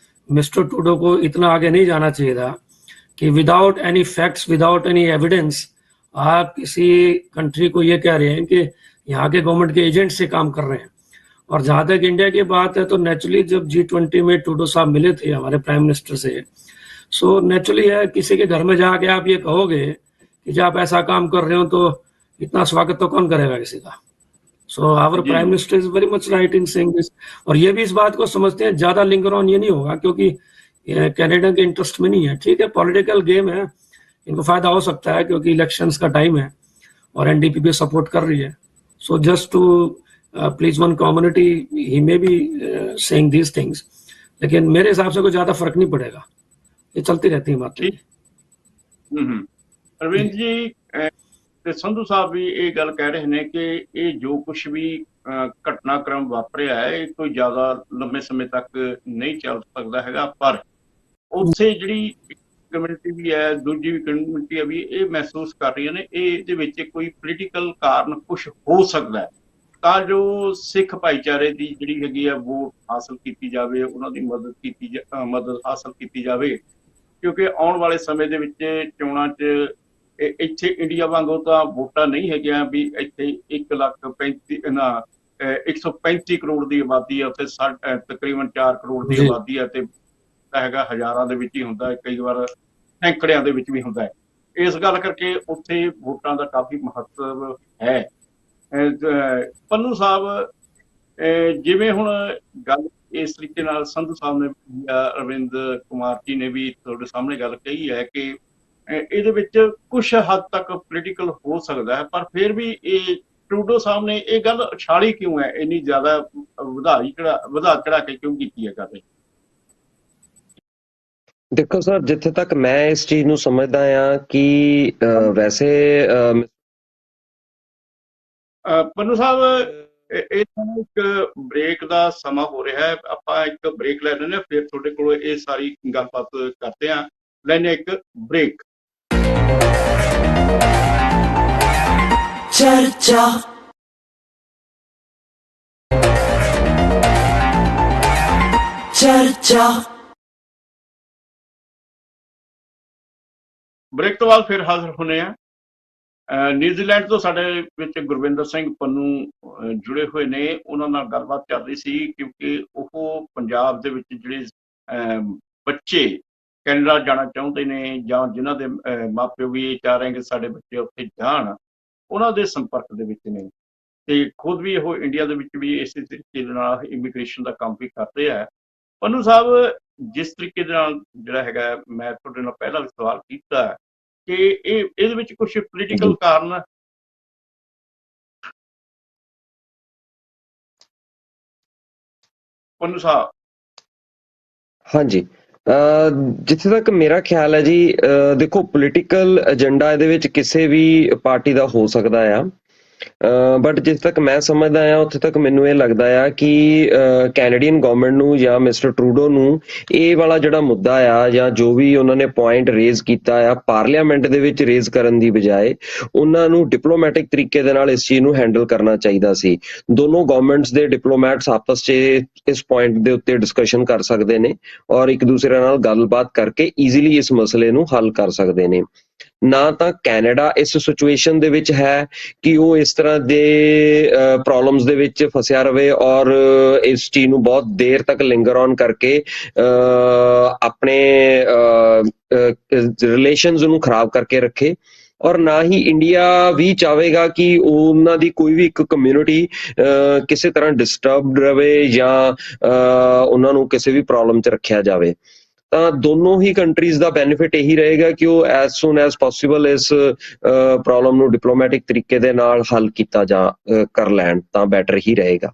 मिस्टर ट्रूडो को इतना आगे नहीं जाना चाहिए था, कि without any facts, without any evidence आप किसी कंट्री को ये कह रहे हैं कि यहाँ के गवर्नमेंट के एजेंट से काम कर रहे हैं। और जहाँ तक इंडिया की बात है, तो नेचुरली जब G20 में ट्रूडो साहब मिले थे हमारे प्राइम मिनिस्टर से, सो नेचुरली है किसी के घर में जाके आप ये कहोगे कि जब आप ऐसा काम कर रहे हो तो इतना स्वागत तो कौन करेगा किसी का। So our prime minister is very much right in saying this, और ये भी इस बात को समझते हैं ज्यादा लिंगर ऑन ये नहीं होगा, क्योंकि कनाडा के इंटरेस्ट में नहीं है। ठीक है, पॉलिटिकल गेम है, इनको फायदा हो सकता है क्योंकि इलेक्शंस का टाइम है और एनडीपी भी सपोर्ट कर रही है। So just to please one community he may be saying these things, लेकिन मेरे हिसाब से कोई ज्यादा फर्क नहीं पड़ेगा, ये चलती रहती है बात। ਅਰਵਿੰਦ ਜੀ ਤੇ ਸੰਧੂ ਸਾਹਿਬ ਵੀ ਇਹ ਗੱਲ ਕਹਿ ਰਹੇ ਨੇ ਕਿ ਇਹ ਜੋ ਕੁਝ ਵੀ ਘਟਨਾਕ੍ਰਮ ਵਾਪਰਿਆ ਹੈ ਇਹ ਕੋਈ ਜ਼ਿਆਦਾ ਲੰਬੇ ਸਮੇਂ ਤੱਕ ਨਹੀਂ ਚੱਲ ਸਕਦਾ ਹੈਗਾ, ਪਰ ਉੱਥੇ ਜਿਹੜੀ ਕਮਿਊਨਿਟੀ ਵੀ ਹੈ, ਦੂਜੀ ਵੀ ਕਮਿਊਨਿਟੀ ਹੈ ਵੀ ਇਹ ਮਹਿਸੂਸ ਕਰ ਰਹੀਆਂ ਨੇ ਇਹਦੇ ਵਿੱਚ ਕੋਈ ਪੋਲੀਟੀਕਲ ਕਾਰਨ ਕੁਝ ਹੋ ਸਕਦਾ ਹੈ ਤਾਂ ਜੋ ਸਿੱਖ ਭਾਈਚਾਰੇ ਦੀ ਜਿਹੜੀ ਹੈਗੀ ਹੈ ਵੋਟ ਹਾਸਲ ਕੀਤੀ ਜਾਵੇ, ਉਹਨਾਂ ਦੀ ਮਦਦ ਹਾਸਲ ਕੀਤੀ ਜਾਵੇ। ਕਿਉਂਕਿ ਆਉਣ ਵਾਲੇ ਸਮੇਂ ਦੇ ਵਿੱਚ ਚੋਣਾਂ 'ਚ ਇੱਥੇ ਇੰਡੀਆ ਵਾਂਗੂ ਤਾਂ ਵੋਟਾਂ ਨਹੀਂ ਹੈਗੀਆਂ ਵੀ ਇੱਥੇ 135 ਕਰੋੜ ਦੀ ਆਬਾਦੀ ਹੈ, ਉੱਥੇ ਤਕਰੀਬਨ 4 ਕਰੋੜ ਦੀ ਜੀ ਆਬਾਦੀ ਹੈ ਤੇ ਹੈਗਾ ਹਜ਼ਾਰਾਂ ਦੇ ਵਿੱਚ ਹੀ ਹੁੰਦਾ ਹੈ, ਕਈ ਵਾਰ ਸੈਂਕੜਿਆਂ ਦੇ ਵਿੱਚ ਵੀ ਹੁੰਦਾ ਹੈ। ਇਸ ਗੱਲ ਕਰਕੇ ਉੱਥੇ ਵੋਟਾਂ ਦਾ ਕਾਫੀ ਮਹੱਤਵ ਹੈ। ਪੰਨੂ ਸਾਹਿਬ, ਜਿਵੇਂ ਹੁਣ ਗੱਲ ਇਸ ਤਰੀਕੇ ਨਾਲ ਸੰਧੂ ਸਾਹਿਬ ਨੇ ਅਰਵਿੰਦ ਕੁਮਾਰ ਜੀ ਨੇ ਵੀ ਤੁਹਾਡੇ ਸਾਹਮਣੇ ਗੱਲ ਕਹੀ ਹੈ ਕਿ ਇਹਦੇ ਵਿੱਚ ਕੁਝ ਹੱਦ ਤੱਕ ਪੋਲੀਟੀਕਲ ਹੋ ਸਕਦਾ ਹੈ, ਪਰ ਫਿਰ ਵੀ ਇਹ ਟਰੂਡੋ ਸਾਹਿਬ ਨੇ ਇਹ ਗੱਲ ਉਛਾਲੀ ਕਿਉਂ ਹੈ, ਇੰਨੀ ਜ਼ਿਆਦਾ ਵਧਾ ਚੜਾ ਕੇ ਕਿਉਂ ਕੀਤੀ ਹੈ ਗੱਲ? ਦੇਖੋ ਸਰ, ਜਿੱਥੇ ਤੱਕ ਮੈਂ ਇਸ ਚੀਜ਼ ਨੂੰ ਸਮਝਦਾ ਆ ਕਿ ਵੈਸੇ ਪੰਨੂ ਸਾਹਿਬ, ਇਹ ਇੱਕ ਬ੍ਰੇਕ ਦਾ ਸਮਾਂ ਹੋ ਰਿਹਾ ਹੈ, ਆਪਾਂ ਇੱਕ ਬ੍ਰੇਕ ਲੈ ਲੈਂਦੇ ਹਾਂ, ਫਿਰ ਤੁਹਾਡੇ ਕੋਲ ਇਹ ਸਾਰੀ ਗੱਲਬਾਤ ਕਰਦੇ ਹਾਂ। ਲੈਂਦੇ ਇੱਕ ਬ੍ਰੇਕ। ਚਰਚਾ ਚਰਚਾ ਬ੍ਰੇਕ ਤੋਂ ਬਾਅਦ ਫਿਰ ਹਾਜ਼ਰ ਹੁੰਦੇ ਆ। ਨਿਊਜ਼ੀਲੈਂਡ ਤੋਂ ਸਾਡੇ ਵਿੱਚ ਗੁਰਵਿੰਦਰ ਸਿੰਘ ਪੰਨੂ ਜੁੜੇ ਹੋਏ ਨੇ, ਉਹਨਾਂ ਨਾਲ ਗੱਲਬਾਤ ਚੱਲ ਰਹੀ ਸੀ ਕਿਉਂਕਿ ਉਹ ਪੰਜਾਬ ਦੇ ਵਿੱਚ ਜਿਹੜੇ ਬੱਚੇ ਕੈਨੇਡਾ ਜਾਣਾ ਚਾਹੁੰਦੇ ਨੇ ਜਾਂ ਜਿਨ੍ਹਾਂ ਦੇ ਮਾਪਿਓ ਵੀ ਇਹ ਚਾਹ ਰਹੇ ਕਿ ਸਾਡੇ ਬੱਚੇ ਉੱਥੇ ਜਾਣ, ਉਹਨਾਂ ਦੇ ਸੰਪਰਕ ਦੇ ਵਿੱਚ ਨੇ ਤੇ ਖੁਦ ਵੀ ਉਹ ਇੰਡੀਆ ਦੇ ਵਿੱਚ ਵੀ ਇਸੇ ਤਰੀਕੇ ਦੇ ਨਾਲ ਇਮੀਗ੍ਰੇਸ਼ਨ ਦਾ ਕੰਮ ਵੀ ਕਰਦੇ ਆ। ਪੰਨੂ ਸਾਹਿਬ, ਜਿਸ ਤਰੀਕੇ ਦੇ ਨਾਲ ਜਿਹੜਾ ਹੈਗਾ, ਮੈਂ ਤੁਹਾਡੇ ਨਾਲ ਪਹਿਲਾਂ ਵੀ ਸਵਾਲ ਕੀਤਾ ਕਿ ਇਹਦੇ ਵਿੱਚ ਕੁਝ ਪੋਲੀਟੀਕਲ ਕਾਰਨ ਪੰਨੂ ਸਾਹਿਬ? ਹਾਂਜੀ, ਜਿੱਥੇ ਤੱਕ ਮੇਰਾ ਖਿਆਲ ਹੈ ਜੀ, ਦੇਖੋ ਪੋਲੀਟੀਕਲ ਏਜੰਡਾ ਇਹਦੇ ਵਿੱਚ ਕਿਸੇ ਵੀ ਪਾਰਟੀ ਦਾ ਹੋ ਸਕਦਾ ਆ, ਬਟ ਜਿੱਥੇ ਤੱਕ ਮੈਂ ਸਮਝਦਾ ਆ ਉੱਥੇ ਤੱਕ ਮੈਨੂੰ ਇਹ ਲੱਗਦਾ ਆ ਕਿ ਕੈਨੇਡੀਅਨ ਗਵਰਨਮੈਂਟ ਨੂੰ ਜਾਂ ਮਿਸਟਰ ਟਰੂਡੋ ਨੂੰ ਇਹ ਵਾਲਾ ਜਿਹੜਾ ਮੁੱਦਾ ਆ ਜਾਂ ਜੋ ਵੀ ਉਹਨਾਂ ਨੇ ਪੁਆਇੰਟ ਰੇਜ਼ ਕੀਤਾ ਆ ਪਾਰਲੀਮੈਂਟ ਦੇ ਵਿੱਚ ਰੇਜ਼ ਕਰਨ ਦੀ ਬਜਾਏ ਉਹਨਾਂ ਨੂੰ ਡਿਪਲੋਮੈਟਿਕ ਤਰੀਕੇ ਦੇ ਨਾਲ ਇਸ ਚੀਜ਼ ਨੂੰ ਹੈਂਡਲ ਕਰਨਾ ਚਾਹੀਦਾ ਸੀ। ਦੋਨੋਂ ਗਵਰਨਮੈਂਟਸ ਦੇ ਡਿਪਲੋਮੈਟਸ ਆਪਸ 'ਚ ਇਸ ਪੁਆਇੰਟ ਦੇ ਉੱਤੇ ਡਿਸਕਸ਼ਨ ਕਰ ਸਕਦੇ ਨੇ ਔਰ ਇੱਕ ਦੂਸਰੇ ਨਾਲ ਗੱਲਬਾਤ ਕਰਕੇ ਈਜ਼ੀਲੀ ਇਸ ਮਸਲੇ ਨੂੰ ਹੱਲ ਕਰ ਸਕਦੇ ਨੇ। ਨਾ ਤਾਂ ਕੈਨੇਡਾ ਇਸ ਸਿਚੁਏਸ਼ਨ ਦੇ ਵਿੱਚ ਹੈ ਕਿ ਉਹ ਇਸ ਤਰ੍ਹਾਂ ਦੇ ਪ੍ਰੋਬਲਮਸ ਦੇ ਵਿੱਚ ਫਸਿਆ ਰਵੇ ਔਰ ਇਸ ਚੀਜ਼ ਨੂੰ ਬਹੁਤ ਦੇਰ ਤੱਕ ਲਿੰਗਰ ਔਨ ਕਰਕੇ ਆਪਣੇ ਰਿਲੇਸ਼ਨਸ ਨੂੰ ਖਰਾਬ ਕਰਕੇ ਰੱਖੇ, ਔਰ ਨਾ ਹੀ ਇੰਡੀਆ ਵੀ ਚਾਹੇਗਾ ਕਿ ਉਹਨਾਂ ਦੀ ਕੋਈ ਵੀ ਇੱਕ ਕਮਿਊਨਿਟੀ ਕਿਸੇ ਤਰ੍ਹਾਂ ਡਿਸਟਰਬਡ ਰਵੇ ਜਾਂ ਉਹਨਾਂ ਨੂੰ ਕਿਸੇ ਵੀ ਪ੍ਰੋਬਲਮ 'ਚ ਰੱਖਿਆ ਜਾਵੇ। ਤਾਂ ਦੋਨੋਂ ਹੀ ਕੰਟਰੀਜ਼ ਦਾ ਬੈਨੀਫਿਟ ਇਹੀ ਰਹੇਗਾ ਕਿ ਉਹ ਐਜ਼ ਸੂਨ ਐਜ਼ ਪੋਸੀਬਲ ਇਸ ਪ੍ਰੋਬਲਮ ਨੂੰ ਡਿਪਲੋਮੈਟਿਕ ਤਰੀਕੇ ਦੇ ਨਾਲ ਹੱਲ ਕੀਤਾ ਕਰ ਲੈਣ ਤਾਂ ਬੈਟਰ ਹੀ ਰਹੇਗਾ।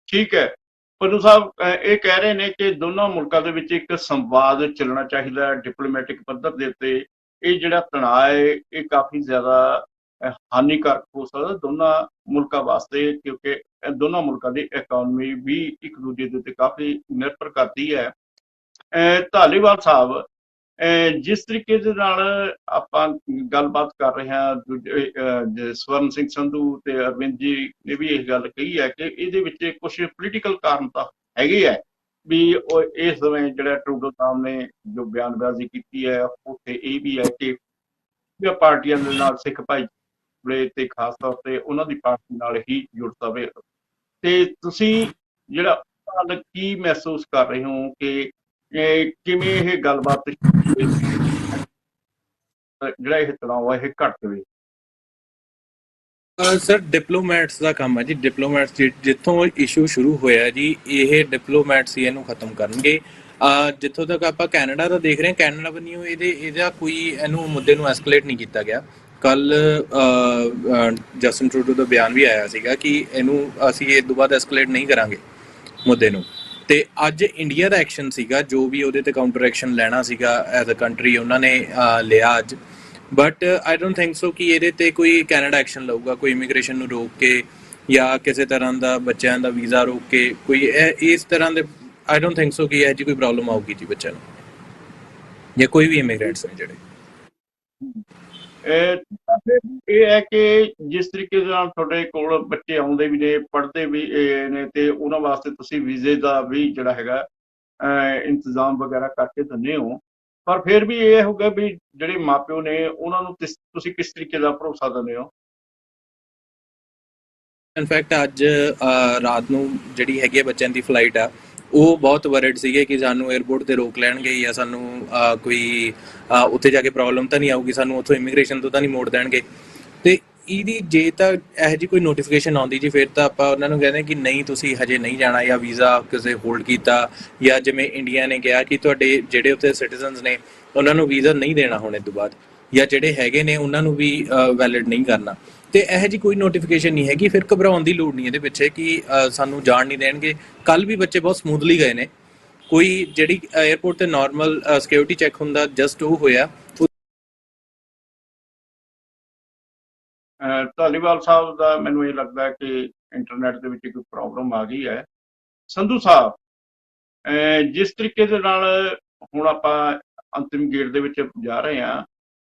ਠੀਕ ਹੈ ਪੰਨੂ ਸਾਹਿਬ, ਇਹ ਕਹਿ ਰਹੇ ਨੇ ਕਿ ਦੋਨਾਂ ਮੁਲਕਾਂ ਦੇ ਵਿੱਚ ਇੱਕ ਸੰਵਾਦ ਚੱਲਣਾ ਚਾਹੀਦਾ ਹੈ ਡਿਪਲੋਮੈਟਿਕ ਪੱਧਰ ਦੇ ਉੱਤੇ। ਇਹ ਜਿਹੜਾ ਤਣਾਅ ਹੈ ਇਹ ਕਾਫੀ ਜ਼ਿਆਦਾ ਹਾਨੀਕਾਰਕ ਹੋ ਸਕਦਾ ਦੋਨਾਂ ਮੁਲਕਾਂ ਵਾਸਤੇ, ਕਿਉਂਕਿ ਦੋਨਾਂ ਮੁਲਕਾਂ ਦੀ ਇਕਨੋਮੀ ਵੀ ਇੱਕ ਦੂਜੇ ਦੇ ਉੱਤੇ ਕਾਫੀ ਨਿਰਭਰ ਕਰਦੀ ਹੈ। ਧਾਲੀਵਾਲ ਸਾਹਿਬ, ਜਿਸ ਤਰੀਕੇ ਦੇ ਨਾਲ ਆਪਾਂ ਗੱਲਬਾਤ ਕਰ ਰਹੇ ਹਾਂ, ਦੂਜੇ ਸਵਰਨ ਸਿੰਘ ਸੰਧੂ ਤੇ ਅਰਵਿੰਦ ਜੀ ਨੇ ਵੀ ਇਹ ਗੱਲ ਕਹੀ ਹੈ ਕਿ ਇਹਦੇ ਵਿੱਚ ਕੁਝ ਪੋਲੀਟੀਕਲ ਕਾਰਨ ਤਾਂ ਹੈਗੇ ਹੈ ਵੀ ਉਹ ਇਸ ਸਮੇਂ ਜਿਹੜਾ ਟਰੂਡੋ ਸਾਹਿਬ ਨੇ ਜੋ ਬਿਆਨਬਾਜ਼ੀ ਕੀਤੀ ਹੈ ਉੱਥੇ ਇਹ ਵੀ ਹੈ ਕਿ ਪਾਰਟੀਆਂ ਦੇ ਨਾਲ ਸਿੱਖ ਭਾਈਚਾਰੇ ਤੇ ਖਾਸ ਤੌਰ ਤੇ ਉਹਨਾਂ ਦੀ ਪਾਰਟੀ ਨਾਲ ਹੀ ਜੁੜ ਸਕੇ। ਤੇ ਤੁਸੀਂ ਜਿਹੜਾ ਕੀ ਮਹਿਸੂਸ ਕਰ ਰਹੇ ਹੋ ਕਿ ਕਿਵੇਂ ਇਹ ਗੱਲਬਾਤ ਜਿਹੜਾ ਇਹ ਤਣਾਅ ਹੈ ਇਹ ਘਟ ਜਾਵੇ? ਸਰ, ਡਿਪਲੋਮੈਟਸ ਦਾ ਕੰਮ ਹੈ ਜੀ। ਡਿਪਲੋਮੈਟਸ ਜਿੱਥੋਂ ਇਸ਼ੂ ਸ਼ੁਰੂ ਹੋਇਆ ਜੀ, ਇਹ ਡਿਪਲੋਮੈਟਸ ਹੀ ਇਹਨੂੰ ਖਤਮ ਕਰਨਗੇ। ਜਿੱਥੋਂ ਤੱਕ ਆਪਾਂ ਕੈਨੇਡਾ ਦਾ ਦੇਖ ਰਹੇ ਹਾਂ, ਕੈਨੇਡਾ ਵੱਲੋਂ ਇਹਦਾ ਕੋਈ ਇਹਨੂੰ ਮੁੱਦੇ ਨੂੰ ਐਸਕਲੇਟ ਨਹੀਂ ਕੀਤਾ ਗਿਆ। ਕੱਲ ਜਸਟਿਨ ਟਰੂਡੋ ਦਾ ਬਿਆਨ ਵੀ ਆਇਆ ਸੀਗਾ ਕਿ ਇਹਨੂੰ ਅਸੀਂ ਇਹ ਤੋਂ ਬਾਅਦ ਐਸਕਲੇਟ ਨਹੀਂ ਕਰਾਂਗੇ ਮੁੱਦੇ ਨੂੰ। ਤੇ ਅੱਜ ਇੰਡੀਆ ਦਾ ਐਕਸ਼ਨ ਸੀਗਾ ਜੋ ਵੀ ਉਹਦੇ ਤੇ ਕਾਊਂਟਰ ਐਕਸ਼ਨ ਲੈਣਾ ਸੀਗਾ ਐਜ਼ ਅ ਕੰਟਰੀ ਉਹਨਾਂ ਨੇ ਲਿਆ ਅੱਜ। But I don't think so ਕਿ ਇਹਦੇ ਤੇ ਕੋਈ ਕੈਨੇਡਾ ਐਕਸ਼ਨ ਲਊਗਾ, ਕੋਈ ਇਮੀਗ੍ਰੇਸ਼ਨ ਨੂੰ ਰੋਕ ਕੇ ਜਾਂ ਕਿਸੇ ਤਰ੍ਹਾਂ ਦਾ ਬੱਚਿਆਂ ਦਾ ਵੀਜ਼ਾ ਰੋਕ ਕੇ ਕੋਈ ਇਸ ਤਰ੍ਹਾਂ ਦੇ। ਆਈ ਡੋਂਟ ਥਿੰਕ ਸੋ ਕਿ ਇਹ ਜੀ ਕੋਈ ਪ੍ਰੋਬਲਮ ਆਊਗੀ ਜੀ ਬੱਚਿਆਂ ਨੂੰ। ਜਾਂ ਕੋਈ ਵੀ ਇਮੀਗ੍ਰੈਂਟਸ ਨੇ ਜਿਹੜੇ। ਤਾਂ ਫਿਰ ਇਹ ਹੈ ਕਿ ਜਿਸ ਤਰੀਕੇ ਦੇ ਨਾਲ ਤੁਹਾਡੇ ਕੋਲ ਬੱਚੇ ਆਉਂਦੇ ਵੀ ਨੇ, ਪੜ੍ਹਦੇ ਵੀ ਨੇ, ਤੇ ਉਹਨਾਂ ਵਾਸਤੇ ਤੁਸੀਂ ਵੀਜ਼ੇ ਦਾ ਵੀ ਜਿਹੜਾ ਹੈਗਾ ਇੰਤਜ਼ਾਮ ਵਗੈਰਾ ਕਰਕੇ ਦਿੰਦੇ ਹੋ, ਪਰ ਫਿਰ ਵੀ ਇਹ ਹੋਊਗਾ ਵੀ ਜਿਹੜੇ ਮਾਪਿਓ ਨੇ ਉਹਨਾਂ ਨੂੰ ਤੁਸੀਂ ਕਿਸ ਤਰੀਕੇ ਦਾ ਭਰੋਸਾ ਦਿੰਦੇ ਹੋ? ਇਨਫੈਕਟ ਅੱਜ ਰਾਤ ਨੂੰ ਜਿਹੜੀ ਹੈਗੀ ਹੈ ਬੱਚਿਆਂ ਦੀ ਫਲਾਈਟ ਆ, ਉਹ ਬਹੁਤ ਵਰਡ ਸੀਗੇ ਕਿ ਸਾਨੂੰ 에ਅਰਪੋਰਟ ਤੇ ਰੋਕ ਲੈਣਗੇ ਜਾਂ ਸਾਨੂੰ ਕੋਈ ਉੱਥੇ ਜਾ ਕੇ ਪ੍ਰੋਬਲਮ ਤਾਂ ਨਹੀਂ ਆਊਗੀ, ਸਾਨੂੰ ਉੱਥੋਂ ਇਮੀਗ੍ਰੇਸ਼ਨ ਤੋਂ ਤਾਂ ਨਹੀਂ ਮੋੜ ਦੇਣਗੇ। ਤੇ ਇਹਦੀ ਜੇ ਤਾਂ ਇਹੋ ਜਿਹੀ ਕੋਈ ਨੋਟੀਫਿਕੇਸ਼ਨ ਆਉਂਦੀ ਜੀ, ਫਿਰ ਤਾਂ ਆਪਾਂ ਉਹਨਾਂ ਨੂੰ ਕਹਿੰਦੇ ਕਿ ਨਹੀਂ ਤੁਸੀਂ ਹਜੇ ਨਹੀਂ ਜਾਣਾ, ਜਾਂ ਵੀਜ਼ਾ ਕਿਸੇ ਹੋਲਡ ਕੀਤਾ, ਜਾਂ ਜਿਵੇਂ ਇੰਡੀਆ ਨੇ ਕਿਹਾ ਕਿ ਤੁਹਾਡੇ ਜਿਹੜੇ ਉੱਥੇ ਸਿਟੀਜ਼ਨਸ ਨੇ ਉਹਨਾਂ ਨੂੰ ਵੀਜ਼ਾ ਨਹੀਂ ਦੇਣਾ ਹੁਣ ਇਸ ਤੋਂ ਬਾਅਦ, ਜਾਂ ਜਿਹੜੇ ਹੈਗੇ ਨੇ ਉਹਨਾਂ ਨੂੰ ਵੀ ਵੈਲਿਡ ਨਹੀਂ ਕਰਨਾ। ਤੇ ਇਹੋ ਜਿਹੀ ਕੋਈ ਨੋਟੀਫਿਕੇਸ਼ਨ ਨਹੀਂ ਹੈਗੀ, ਫਿਰ ਘਬਰਾਉਣ ਦੀ ਲੋੜ ਨਹੀਂ ਇਹਦੇ ਪਿੱਛੇ ਕਿ ਸਾਨੂੰ ਜਾਣ ਨਹੀਂ ਦੇਣਗੇ। ਕੱਲ ਵੀ ਬੱਚੇ ਬਹੁਤ ਸਮੂਥਲੀ ਗਏ ਨੇ, ਕੋਈ ਜਿਹੜੀ 에ਅਰਪੋਰਟ ਤੇ ਨਾਰਮਲ ਸਿਕਿਉਰਿਟੀ ਚੈੱਕ ਹੁੰਦਾ ਜਸਟ ਉਹ ਹੋਇਆ। ਧਾਲੀਵਾਲ ਸਾਹਿਬ ਦਾ ਮੈਨੂੰ ਇਹ ਲੱਗਦਾ ਕਿ ਇੰਟਰਨੈਟ ਦੇ ਵਿੱਚ ਕੋਈ ਪ੍ਰੋਬਲਮ ਆ ਗਈ ਹੈ। ਸੰਧੂ ਸਾਹਿਬ, ਜਿਸ ਤਰੀਕੇ ਦੇ ਨਾਲ ਹੁਣ ਆਪਾਂ ਅੰਤਿਮ ਗੇੜ ਦੇ ਵਿੱਚ ਜਾ ਰਹੇ ਹਾਂ,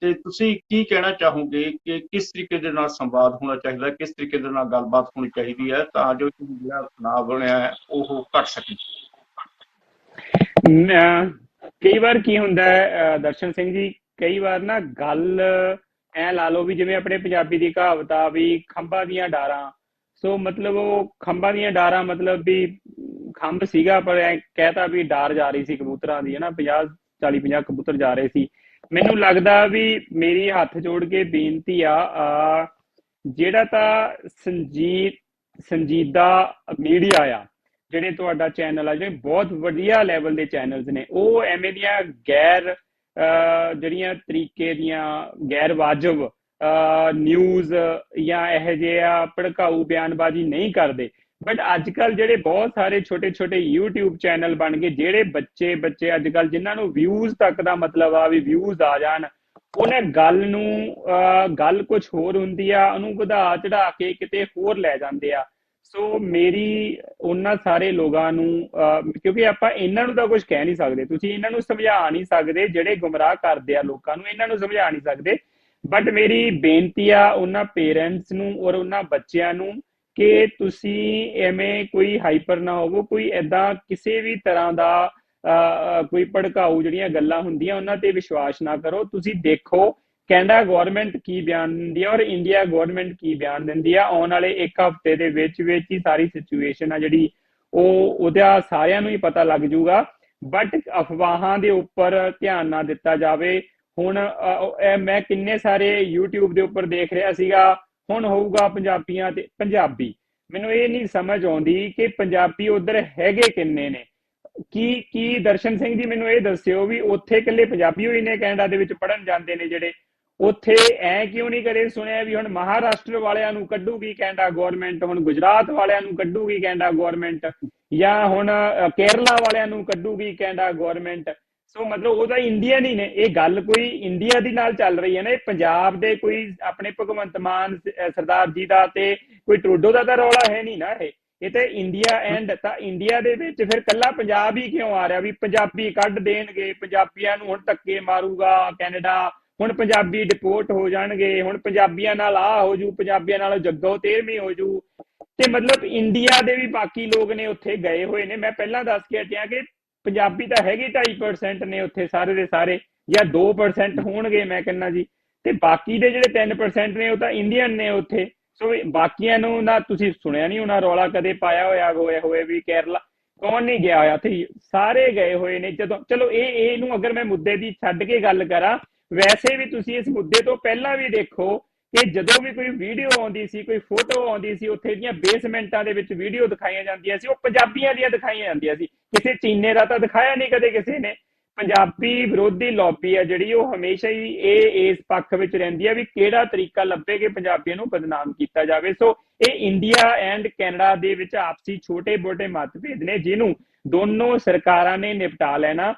ਤੇ ਤੁਸੀਂ ਕੀ ਕਹਿਣਾ ਚਾਹੋਗੇ ਕਿ ਕਿਸ ਤਰੀਕੇ ਦੇ ਨਾਲ ਸੰਵਾਦ ਹੋਣਾ ਚਾਹੀਦਾ, ਕਿਸ ਤਰੀਕੇ ਦੇ ਨਾਲ ਗੱਲਬਾਤ ਹੋਣੀ ਚਾਹੀਦੀ ਹੈ ਤਾਂ ਜੋ ਜਿਹੜਾ ਤਣਾਅ ਬਣਿਆ ਹੈ ਉਹ ਘਟ ਸਕੇ? ਕਈ ਵਾਰ ਕੀ ਹੁੰਦਾ ਹੈ ਦਰਸ਼ਨ ਸਿੰਘ ਜੀ, ਕਈ ਵਾਰ ਨਾ ਗੱਲ ਐ ਲਾ ਲਓ ਵੀ ਜਿਵੇਂ ਆਪਣੇ ਪੰਜਾਬੀ ਦੀ ਕਹਾਵਤ ਆ ਵੀ ਖੰਭਾਂ ਦੀਆਂ ਡਾਰਾਂ। ਸੋ ਮਤਲਬ ਉਹ ਖੰਭਾਂ ਦੀਆਂ ਡਾਰਾਂ ਮਤਲਬ ਵੀ ਖੰਭ ਸੀਗਾ ਪਰ ਐ ਕਹਿਤਾ ਵੀ ਡਾਰ ਜਾ ਰਹੀ ਸੀ ਕਬੂਤਰਾਂ ਦੀ, ਹੈ ਨਾ, 40-50 ਕਬੂਤਰ ਜਾ ਰਹੇ ਸੀ। ਮੈਨੂੰ ਲੱਗਦਾ ਵੀ ਮੇਰੀ ਹੱਥ ਜੋੜ ਕੇ ਬੇਨਤੀ ਆ, ਜਿਹੜਾ ਤਾਂ ਸੰਜੀਦਾ ਮੀਡੀਆ ਆ, ਜਿਹੜੇ ਤੁਹਾਡਾ ਚੈਨਲ ਆ, ਜਿਹੜੇ ਬਹੁਤ ਵਧੀਆ ਲੈਵਲ ਦੇ ਚੈਨਲਸ ਨੇ, ਉਹ ਐਵੇਂ ਦੀਆਂ ਜਿਹੜੀਆਂ ਤਰੀਕੇ ਦੀਆਂ ਗੈਰ ਵਾਜਬ ਨਿਊਜ਼ ਜਾਂ ਇਹੋ ਜਿਹਾ ਭੜਕਾਊ ਬਿਆਨਬਾਜ਼ੀ ਨਹੀਂ ਕਰਦੇ। ਬਟ ਅੱਜ ਕੱਲ ਜਿਹੜੇ ਬਹੁਤ ਸਾਰੇ ਛੋਟੇ ਛੋਟੇ YouTube ਚੈਨਲ ਬਣ ਗਏ, ਜਿਹੜੇ ਬੱਚੇ ਅੱਜ ਕੱਲ ਜਿਨ੍ਹਾਂ ਨੂੰ ਵਿਊਜ਼ ਤੱਕ ਦਾ ਮਤਲਬ ਆ ਵੀ ਵਿਊਜ਼ ਆ ਜਾਣ, ਉਹਨੇ ਗੱਲ ਕੁਝ ਹੋਰ ਹੁੰਦੀ ਆ, ਉਹਨੂੰ ਵਧਾ ਚੜਾ ਕੇ ਕਿਤੇ ਹੋਰ ਲੈ ਜਾਂਦੇ ਆ। ਸੋ ਮੇਰੀ ਉਹਨਾਂ ਸਾਰੇ ਲੋਕਾਂ ਨੂੰ, ਕਿਉਂਕਿ ਆਪਾਂ ਇਹਨਾਂ ਨੂੰ ਤਾਂ ਕੁਝ ਕਹਿ ਨਹੀਂ ਸਕਦੇ, ਤੁਸੀਂ ਇਹਨਾਂ ਨੂੰ ਸਮਝਾ ਨਹੀਂ ਸਕਦੇ, ਜਿਹੜੇ ਗੁੰਮਰਾਹ ਕਰਦੇ ਆ ਲੋਕਾਂ ਨੂੰ, ਇਹਨਾਂ ਨੂੰ ਸਮਝਾ ਨਹੀਂ ਸਕਦੇ। ਬਟ ਮੇਰੀ ਬੇਨਤੀ ਆ ਉਹਨਾਂ ਪੇਰੈਂਟਸ ਨੂੰ ਔਰ ਉਹਨਾਂ ਬੱਚਿਆਂ ਨੂੰ ਕਿ ਤੁਸੀਂ ਐਵੇਂ ਕੋਈ ਹਾਈਪਰ ਨਾ ਹੋਵੋ, ਕੋਈ ਏਦਾਂ ਕਿਸੇ ਵੀ ਤਰ੍ਹਾਂ ਦਾ ਕੋਈ ਭੜਕਾਊ ਜਿਹੜੀਆਂ ਗੱਲਾਂ ਹੁੰਦੀਆਂ ਉਹਨਾਂ ਤੇ ਵਿਸ਼ਵਾਸ ਨਾ ਕਰੋ। ਤੁਸੀਂ ਦੇਖੋ ਕੈਨੇਡਾ ਗਵਰਨਮੈਂਟ ਕੀ ਬਿਆਨ ਦਿੰਦੀ ਆ ਔਰ ਇੰਡੀਆ ਗਵਰਨਮੈਂਟ ਕੀ ਬਿਆਨ ਦਿੰਦੀ ਆ। ਆਉਣ ਵਾਲੇ 1 ਹਫ਼ਤੇ ਦੇ ਵਿੱਚ ਹੀ ਸਾਰੀ ਸਿਚੁਏਸ਼ਨ ਆ ਜਿਹੜੀ ਉਹਦਾ ਸਾਰਿਆਂ ਨੂੰ ਹੀ ਪਤਾ ਲੱਗ ਜੂਗਾ। ਬਟ ਅਫਵਾਹਾਂ ਦੇ ਉੱਪਰ ਧਿਆਨ ਨਾ ਦਿੱਤਾ ਜਾਵੇ। ਹੁਣ ਮੈਂ ਕਿੰਨੇ ਸਾਰੇ YouTube ਦੇ ਉੱਪਰ ਦੇਖ ਰਿਹਾ ਸੀਗਾ, ਹੁਣ ਹੋਊਗਾ ਪੰਜਾਬੀਆਂ ਤੇ ਪੰਜਾਬੀ। ਮੈਨੂੰ ਇਹ ਨਹੀਂ ਸਮਝ ਆਉਂਦੀ ਕਿ ਪੰਜਾਬੀ ਉਧਰ ਹੈਗੇ ਕਿੰਨੇ ਨੇ। ਕੀ ਦਰਸ਼ਨ ਸਿੰਘ ਜੀ ਮੈਨੂੰ ਇਹ ਦੱਸਿਓ ਵੀ ਉੱਥੇ ਇਕੱਲੇ ਪੰਜਾਬੀ ਹੋਈ ਨੇ ਕੈਨੇਡਾ ਦੇ ਵਿੱਚ ਪੜ੍ਹਨ ਜਾਂਦੇ ਨੇ ਜਿਹੜੇ ਉੱਥੇ? ਐ ਕਿਉਂ ਨਹੀਂ ਕਦੇ ਸੁਣਿਆ ਵੀ ਹੁਣ ਮਹਾਰਾਸ਼ਟਰ ਵਾਲਿਆਂ ਨੂੰ ਕੱਢੂਗੀ ਕੈਨੇਡਾ ਗਵਰਨਮੈਂਟ, ਹੁਣ ਗੁਜਰਾਤ ਵਾਲਿਆਂ ਨੂੰ ਕੱਢੂਗੀ ਕੈਨੇਡਾ ਗਵਰਨਮੈਂਟ, ਜਾਂ ਹੁਣ ਕੇਰਲਾ ਵਾਲਿਆਂ ਨੂੰ ਕੱਢੂਗੀ ਕੈਨੇਡਾ ਗਵਰਨਮੈਂਟ? ਸੋ ਮਤਲਬ ਉਹਦਾ ਇੰਡੀਅਨ ਹੀ ਨੇ। ਇਹ ਗੱਲ ਕੋਈ ਇੰਡੀਆ ਦੀ ਨਾਲ ਚੱਲ ਰਹੀ ਹੈ ਨਾ, ਇਹ ਪੰਜਾਬ ਦੇ ਕੋਈ ਆਪਣੇ ਭਗਵੰਤ ਮਾਨ ਸਰਦਾਰ ਜੀ ਦਾ ਤੇ ਕੋਈ ਟਰੂਡੋ ਦਾ ਤਾਂ ਰੌਲਾ ਹੈ ਨਹੀਂ ਨਾ। ਇਹ ਤੇ ਇੰਡੀਆ ਐਂਡ, ਤਾਂ ਇੰਡੀਆ ਦੇ ਵਿੱਚ ਫਿਰ ਕੱਲਾ ਪੰਜਾਬ ਹੀ ਕਿਉਂ ਆ ਰਿਹਾ ਵੀ ਪੰਜਾਬੀ ਕੱਢ ਦੇਣਗੇ, ਪੰਜਾਬੀਆਂ ਨੂੰ ਹੁਣ ਧੱਕੇ ਮਾਰੂਗਾ ਕੈਨੇਡਾ, ਹੁਣ ਪੰਜਾਬੀ ਡਿਪੋਰਟ ਹੋ ਜਾਣਗੇ, ਹੁਣ ਪੰਜਾਬੀਆਂ ਨਾਲ ਆਹ ਹੋ ਜੂ, ਪੰਜਾਬੀਆਂ ਨਾਲ ਜੱਗੋ 13ਵੀਂ ਹੋ ਜੂ। ਤੇ ਮਤਲਬ ਇੰਡੀਆ ਦੇ ਵੀ ਬਾਕੀ ਲੋਕ ਨੇ ਉੱਥੇ ਗਏ ਹੋਏ ਨੇ। ਮੈਂ ਪਹਿਲਾਂ ਦੱਸ ਕੇ ਹਟਿਆ ਕਿ ਪੰਜਾਬੀ ਤਾਂ ਹੈਗੇ 2.5% ਨੇ ਉੱਥੇ ਸਾਰੇ ਦੇ ਸਾਰੇ, ਜਾਂ 2% ਹੋਣਗੇ ਮੈਂ ਕਹਿੰਦਾ ਜੀ, ਤੇ ਬਾਕੀ ਦੇ ਜਿਹੜੇ 3% ਨੇ ਉਹ ਤਾਂ ਇੰਡੀਅਨ ਨੇ ਉੱਥੇ। ਸੋ ਬਾਕੀਆਂ ਨੂੰ ਨਾ ਤੁਸੀਂ ਸੁਣਿਆ ਨਹੀਂ ਹੋਣਾ ਰੌਲਾ ਕਦੇ ਪਾਇਆ ਹੋਇਆ ਵੀ ਕੇਰਲਾ ਕੌਣ ਨਹੀਂ ਗਿਆ ਹੋਇਆ, ਉੱਥੇ ਸਾਰੇ ਗਏ ਹੋਏ ਨੇ। ਜਦੋਂ ਚਲੋ ਇਹਨੂੰ ਅਗਰ ਮੈਂ ਮੁੱਦੇ ਦੀ ਛੱਡ ਕੇ ਗੱਲ ਕਰਾਂ, ਵੈਸੇ ਵੀ ਤੁਸੀਂ ਇਸ ਮੁੱਦੇ ਤੋਂ ਪਹਿਲਾਂ ਵੀ ਦੇਖੋ ਕਿ ਜਦੋਂ ਵੀ ਕੋਈ ਵੀਡੀਓ ਆਉਂਦੀ ਸੀ, ਕੋਈ ਫੋਟੋ ਆਉਂਦੀ ਸੀ, ਉੱਥੇ ਦੀਆਂ ਬੇਸਮੈਂਟਾਂ ਦੇ ਵਿੱਚ ਵੀਡੀਓ ਦਿਖਾਈਆਂ ਜਾਂਦੀਆਂ ਸੀ, ਉਹ ਪੰਜਾਬੀਆਂ ਦੀਆਂ ਦਿਖਾਈਆਂ ਜਾਂਦੀਆਂ ਸੀ, ਕਿਸੇ ਚੀਨੇ ਦਾ ਤਾਂ ਦਿਖਾਇਆ ਨਹੀਂ ਕਦੇ ਕਿਸੇ ਨੇ। ਪੰਜਾਬੀ ਵਿਰੋਧੀ ਲੌਬੀ ਆ ਜਿਹੜੀ, ਉਹ ਹਮੇਸ਼ਾ ਹੀ ਇਸ ਪੱਖ ਵਿੱਚ ਰਹਿੰਦੀ ਆ ਵੀ ਕਿਹੜਾ ਤਰੀਕਾ ਲੱਭੇ ਕਿ ਪੰਜਾਬੀਆਂ ਨੂੰ ਬਦਨਾਮ ਕੀਤਾ ਜਾਵੇ। ਸੋ ਇਹ ਇੰਡੀਆ ਐਂਡ ਕੈਨੇਡਾ ਦੇ ਵਿੱਚ ਆਪਸੀ ਛੋਟੇ ਮੋਟੇ ਮਤਭੇਦ ਨੇ, ਜਿਹਨੂੰ ਦੋਨੋਂ ਸਰਕਾਰਾਂ ਨੇ ਨਿਪਟਾ ਲੈਣਾ।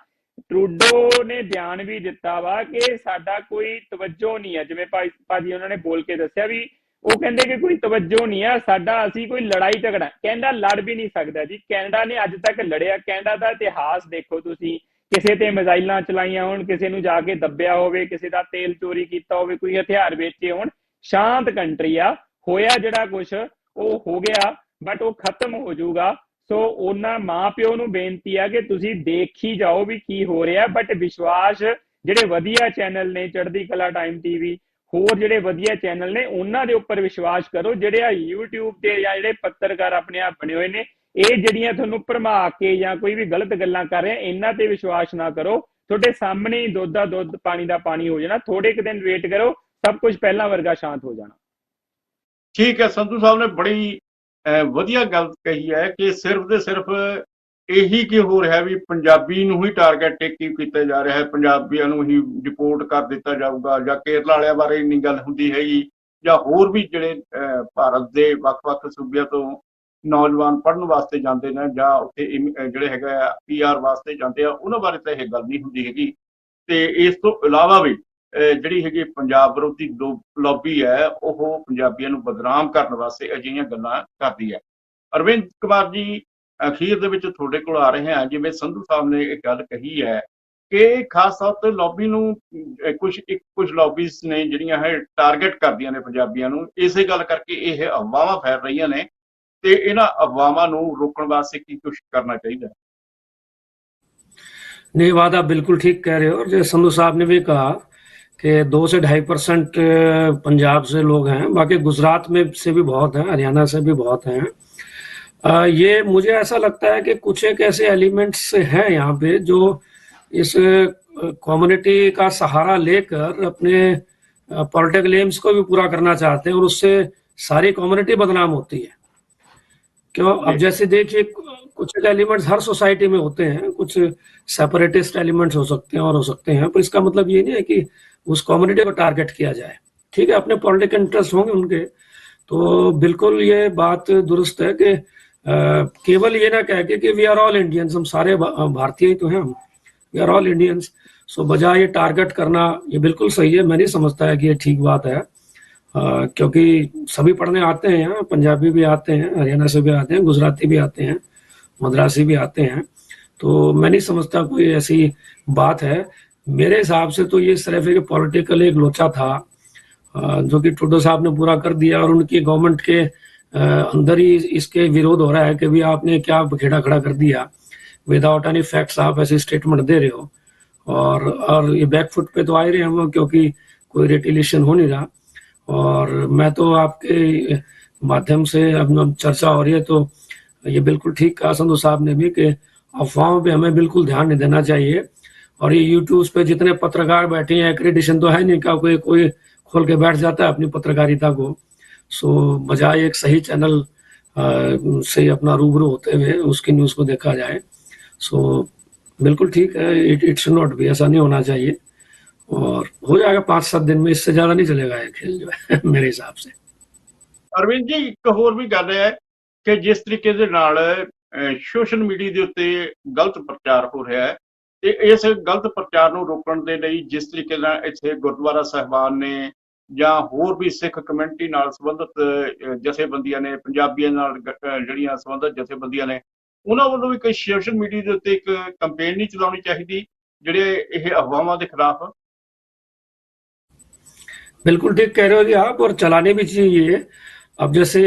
ਟਰੂਡੋ ਨੇ ਬਿਆਨ ਵੀ ਦਿੱਤਾ ਵਾ ਕਿ ਸਾਡਾ ਕੋਈ ਤਵੱਜੋ ਨਹੀਂ ਹੈ, ਜਿਵੇਂ ਭਾਜੀ ਉਹਨਾਂ ਨੇ ਬੋਲ ਕੇ ਦੱਸਿਆ ਵੀ ਉਹ ਕਹਿੰਦੇ ਕਿ ਕੋਈ ਤਵੱਜੋ ਨਹੀਂ ਆ ਸਾਡਾ, ਅਸੀਂ ਕੋਈ ਲੜਾਈ ਝਗੜਾ, ਕੈਨੇਡਾ ਲੜ ਵੀ ਨਹੀਂ ਸਕਦਾ ਜੀ। ਕੈਨੇਡਾ ਨੇ ਅੱਜ ਤੱਕ ਲੜਿਆ, ਕੈਨੇਡਾ ਦਾ ਇਤਿਹਾਸ ਦੇਖੋ ਤੁਸੀਂ, ਕਿਸੇ ਤੇ ਮਿਜ਼ਾਈਲਾਂ ਚਲਾਈਆਂ ਹੋਣ, ਕਿਸੇ ਨੂੰ ਜਾ ਕੇ ਦੱਬਿਆ ਹੋਵੇ, ਕਿਸੇ ਦਾ ਤੇਲ ਚੋਰੀ ਕੀਤਾ ਹੋਵੇ, ਕੋਈ ਹਥਿਆਰ ਵੇਚੇ ਹੋਣ। ਸ਼ਾਂਤ ਕੰਟਰੀ ਆ, ਹੋਇਆ ਜਿਹੜਾ ਕੁਛ ਉਹ ਹੋ ਗਿਆ, ਬਟ ਉਹ ਖਤਮ ਹੋ ਜਾਊਗਾ। ਸੋ ਉਹਨਾਂ ਮਾਂ ਪਿਓ ਨੂੰ ਬੇਨਤੀ ਆ ਕਿ ਤੁਸੀਂ ਦੇਖੀ ਜਾਓ ਵੀ ਕੀ ਹੋ ਰਿਹਾ, ਬਟ ਵਿਸ਼ਵਾਸ ਜਿਹੜੇ ਵਧੀਆ ਚੈਨਲ ਨੇ, ਚੜ੍ਹਦੀ ਕਲਾ ਟਾਈਮ ਟੀਵੀ, ਹੋਰ ਜਿਹੜੇ ਵਧੀਆ ਚੈਨਲ ਨੇ, ਉਹਨਾਂ ਦੇ ਉੱਪਰ ਵਿਸ਼ਵਾਸ ਕਰੋ। ਜਿਹੜੇ ਆ YouTube ਤੇ ਜਾਂ ਜਿਹੜੇ ਪੱਤਰਕਾਰ ਆਪਣੇ ਆਪ ਬਣੇ ਹੋਏ ਨੇ, ਇਹ ਜਿਹੜੀਆਂ ਤੁਹਾਨੂੰ ਭਰਮਾ ਕੇ ਜਾਂ ਕੋਈ ਵੀ ਗਲਤ ਗੱਲਾਂ ਕਰ ਰਹੇ, ਇਹਨਾਂ ਤੇ ਵਿਸ਼ਵਾਸ ਨਾ ਕਰੋ। ਤੁਹਾਡੇ ਸਾਹਮਣੇ ਹੀ ਦੁੱਧ ਦਾ ਦੁੱਧ, ਪਾਣੀ ਦਾ ਪਾਣੀ ਹੋ ਜਾਣਾ। ਥੋੜੇ ਕੁ ਦਿਨ ਵੇਟ ਕਰੋ, ਸਭ ਕੁਝ ਪਹਿਲਾਂ ਵਰਗਾ ਸ਼ਾਂਤ ਹੋ ਜਾਣਾ। ਠੀਕ ਹੈ, ਸੰਧੂ ਸਾਹਿਬ ਨੇ ਬੜੀ ਵਧੀਆ ਗੱਲ ਕਹੀ ਹੈ ਕਿ ਸਿਰਫ ਤੇ ਸਿਰਫ ਇਹੀ ਕਿ ਹੋ ਰਿਹਾ ਵੀ ਪੰਜਾਬੀ ਨੂੰ ਹੀ ਟਾਰਗੇਟ ਕੀਤਾ ਜਾ ਰਿਹਾ ਹੈ, ਪੰਜਾਬੀਆਂ ਨੂੰ ਹੀ ਡਿਪੋਰਟ ਕਰ ਦਿੱਤਾ ਜਾਊਗਾ, ਜਾਂ ਕੇਰਲਾ ਵਾਲਿਆਂ ਬਾਰੇ ਇੰਨੀ ਗੱਲ ਹੁੰਦੀ ਹੈਗੀ, ਜਾਂ ਹੋਰ ਵੀ ਜਿਹੜੇ ਭਾਰਤ ਦੇ ਵੱਖ-ਵੱਖ ਸੂਬਿਆਂ ਤੋਂ ਨੌਜਵਾਨ ਪੜ੍ਹਨ ਵਾਸਤੇ ਜਾਂਦੇ ਨੇ ਜਾਂ ਉੱਥੇ ਜਿਹੜੇ ਹੈਗਾ PR ਵਾਸਤੇ ਜਾਂਦੇ ਆ, ਉਹਨਾਂ ਬਾਰੇ ਤਾਂ ਇਹ ਗੱਲ ਨਹੀਂ ਹੁੰਦੀ ਹੈਗੀ। ਤੇ ਇਸ ਤੋਂ ਇਲਾਵਾ ਵੀ ਜਿਹੜੀ ਹੈਗੀ ਪੰਜਾਬ ਵਿਰੋਧੀ ਲੌਬੀ ਹੈ, ਉਹ ਪੰਜਾਬੀਆਂ ਨੂੰ ਬਦਨਾਮ ਕਰਨ ਵਾਸਤੇ ਅਜਿਹੀਆਂ ਗੱਲਾਂ ਕਰਦੀ ਹੈ। ਅਰਵਿੰਦ ਕੁਮਾਰ ਜੀ, ਅਖੀਰ ਦੇ ਵਿੱਚ ਤੁਹਾਡੇ ਕੋਲ ਆ ਰਹੇ ਹਾਂ। ਜਿਵੇਂ ਸੰਧੂ ਸਾਹਿਬ ਨੇ ਇੱਕ ਗੱਲ ਕਹੀ ਹੈ ਕਿ ਖਾਸ ਤੌਰ ਤੇ ਲੌਬੀ ਨੂੰ ਕੁਝ ਲੌਬੀਜ਼ ਨੇ ਜਿਹੜੀਆਂ ਹੈ ਟਾਰਗੇਟ ਕਰਦੀਆਂ ਨੇ ਪੰਜਾਬੀਆਂ ਨੂੰ, ਇਸੇ ਗੱਲ ਕਰਕੇ ਇਹ ਅਫਵਾਹਾਂ ਫੈਲ ਰਹੀਆਂ ਨੇ, ਤੇ ਇਹਨਾਂ ਅਫਵਾਹਾਂ ਨੂੰ रोकने वास्ते की कुछ करना चाहिए? नहीं, बात आप बिल्कुल ठीक कह रहे हो। और जैसे संधू साहब ने भी कहा कि 2 से 2.5% पंजाब से लोग हैं, बाकी गुजरात में से भी बहुत हैं, हरियाणा से भी बहुत हैं। ये मुझे ऐसा लगता है कि कुछ एक ऐसे एलिमेंट्स हैं यहाँ पे जो इस कम्युनिटी का सहारा लेकर अपने पॉलिटिकल एम्स को भी पूरा करना चाहते हैं, और उससे सारी कम्युनिटी बदनाम होती है। क्यों? अब जैसे देखिए, कुछ एलिमेंट्स हर सोसाइटी में होते हैं, कुछ सेपरेटिस्ट एलिमेंट्स हो सकते हैं और हो सकते हैं, पर इसका मतलब ये नहीं है कि उस कम्युनिटी को टारगेट किया जाए। ठीक है, अपने पॉलिटिकल इंटरेस्ट होंगे उनके, तो बिल्कुल ये बात दुरुस्त है कि केवल ये ना कह के कि वी आर ऑल इंडियंस, हम सारे भारतीय ही तो हैं, हम वी आर ऑल इंडियंस। सो बजाय ये टारगेट करना, ये बिल्कुल सही है। मैं नहीं समझता है कि ये ठीक बात है, क्योंकि सभी पढ़ने आते हैं यहाँ, पंजाबी भी आते हैं, हरियाणा से भी आते हैं, गुजराती भी आते हैं, मद्रासी भी आते हैं। तो मैं नहीं समझता कोई ऐसी बात है। मेरे हिसाब से तो ये सिर्फ एक पॉलिटिकल एक लोचा था, जो कि ट्रूडो साहब ने पूरा कर दिया, और उनकी गवर्नमेंट के अंदर ही इसके विरोध हो रहा है कि भी आपने क्या बखेड़ा खड़ा कर दिया, विदाउट एनी फैक्ट्स आप ऐसे स्टेटमेंट दे रहे हो। और ये बैकफुट पे तो आ ही रहे हम, क्योंकि कोई रिटिलेशन हो नहीं रहा। और मैं तो आपके माध्यम से अब चर्चा हो रही है, तो ये बिल्कुल ठीक कहा संधू साहब ने भी कि अफवाहों पे हमें बिल्कुल ध्यान नहीं देना चाहिए। और ये यूट्यूब पे जितने पत्रकार बैठे हैं, एक्रेडिशन तो है नहीं का कोई खोल के बैठ जाता है अपनी पत्रकारिता को। सो बजाय एक सही चैनल से अपना रूबरू होते हुए उसकी न्यूज़ को देखा जाए। सो बिल्कुल ठीक है, इट शुड नॉट भी, ऐसा नहीं होना चाहिए। और हो जाएगा 5-7 दिन में, इससे ज्यादा नहीं चलेगा ये खेल जो है मेरे हिसाब से। ਅਰਵਿੰਦ ਜੀ, ਇੱਕ ਹੋਰ ਵੀ ਗੱਲ ਹੈ ਕਿ ਜਿਸ ਤਰੀਕੇ ਦੇ ਨਾਲ ਸੋਸ਼ਲ ਮੀਡੀਆ ਦੇ ਉੱਤੇ ਗਲਤ ਪ੍ਰਚਾਰ ਹੋ ਰਿਹਾ ਹੈ, ਤੇ ਇਸ ਗਲਤ ਪ੍ਰਚਾਰ ਨੂੰ ਰੋਕਣ ਦੇ ਲਈ ਜਿਸ ਤਰੀਕੇ ਨਾਲ ਇੱਥੇ ਗੁਰਦੁਆਰਾ ਸਾਹਿਬਾਨ ਨੇ ਜਾਂ ਹੋਰ ਵੀ ਸਿੱਖ ਕਮਿਊਨਿਟੀ ਨਾਲ ਸੰਬੰਧਿਤ ਜਥੇਬੰਦੀਆਂ ਨੇ, ਪੰਜਾਬੀਆਂ ਨਾਲ ਜਿਹੜੀਆਂ ਸੰਬੰਧਿਤ ਜਥੇਬੰਦੀਆਂ ਨੇ, ਉਹਨਾਂ ਵੱਲੋਂ ਵੀ ਕੋਈ ਸੋਸ਼ਲ ਮੀਡੀਆ ਦੇ ਉੱਤੇ ਇੱਕ ਕੰਪੇਨ ਨਹੀਂ ਚਲਾਉਣੀ ਚਾਹੀਦੀ ਜਿਹੜੇ ਇਹ ਅਫਵਾਹਾਂ ਦੇ ਖਿਲਾਫ? बिल्कुल ठीक कह रहे हो जी आप, और चलाने भी चाहिए। अब जैसे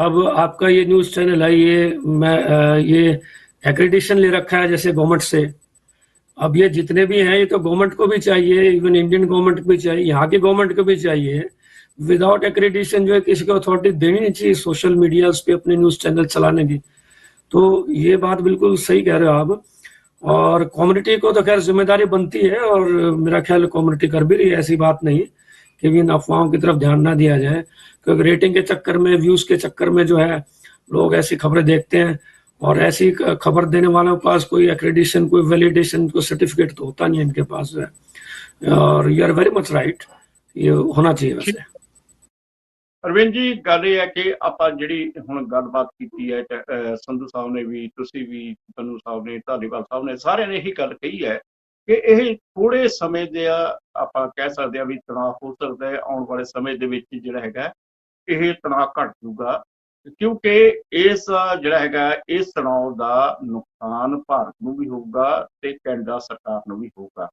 अब आपका ये न्यूज़ चैनल है, ये एक्रेडिशन ले रखा है जैसे गवर्नमेंट से। अब ये जितने भी हैं, ये तो गवर्नमेंट को भी चाहिए, इवन इंडियन गवर्नमेंट को भी चाहिए, यहाँ की गवर्नमेंट को भी चाहिए। विदाउट एक्रेडिशन जो है किसी को अथॉरिटी देनी नहीं चाहिए सोशल मीडिया पे अपने न्यूज़ चैनल चलाने की। तो ये बात बिल्कुल सही कह रहे हो आप। और कम्युनिटी को तो खैर जिम्मेदारी बनती है, और मेरा ख्याल कम्युनिटी कर भी रही है, ऐसी बात नहीं कि भी इन अफवाहों की तरफ ध्यान ना दिया जाए। क्योंकि रेटिंग के चक्कर में, व्यूज के चक्कर में जो है लोग ऐसी खबरें देखते हैं, और ऐसी खबर देने वालों के पास कोई एक्रेडिशन, कोई वैलिडेशन, कोई सर्टिफिकेट तो होता नहीं है इनके पास जो है। और you are very much right, ये होना चाहिए वैसे। ਅਰਵਿੰਦ ਜੀ, ਗੱਲ ਇਹ ਹੈ ਕਿ ਆਪਾਂ ਜਿਹੜੀ ਹੁਣ ਗੱਲਬਾਤ ਕੀਤੀ ਹੈ, ਸੰਧੂ ਸਾਹਿਬ ਨੇ ਵੀ, ਤੁਸੀਂ ਵੀ, ਤਨੂੰ ਸਾਹਿਬ ਨੇ, ਧਾਲੀਵਾਲ ਸਾਹਿਬ ਨੇ, ਸਾਰਿਆਂ ਨੇ ਇਹੀ ਗੱਲ ਕਹੀ ਹੈ ਕਿ ਇਹ ਥੋੜੇ ਸਮੇਂ ਦੇ ਆਪਾਂ ਕਹਿ ਸਕਦੇ ਹਾਂ ਵੀ ਤਣਾਅ ਹੋ ਸਕਦਾ ਹੈ। ਆਉਣ ਵਾਲੇ ਸਮੇਂ ਦੇ ਵਿੱਚ ਜਿਹੜਾ ਹੈਗਾ ਇਹ ਤਣਾਅ ਘਟ ਜੂਗਾ, ਕਿਉਂਕਿ ਇਸ ਜਿਹੜਾ ਹੈਗਾ ਇਸ ਤਣਾਅ ਦਾ ਨੁਕਸਾਨ ਭਾਰਤ ਨੂੰ ਵੀ ਹੋਊਗਾ ਤੇ ਕੈਨੇਡਾ ਸਰਕਾਰ ਨੂੰ ਵੀ ਹੋਊਗਾ।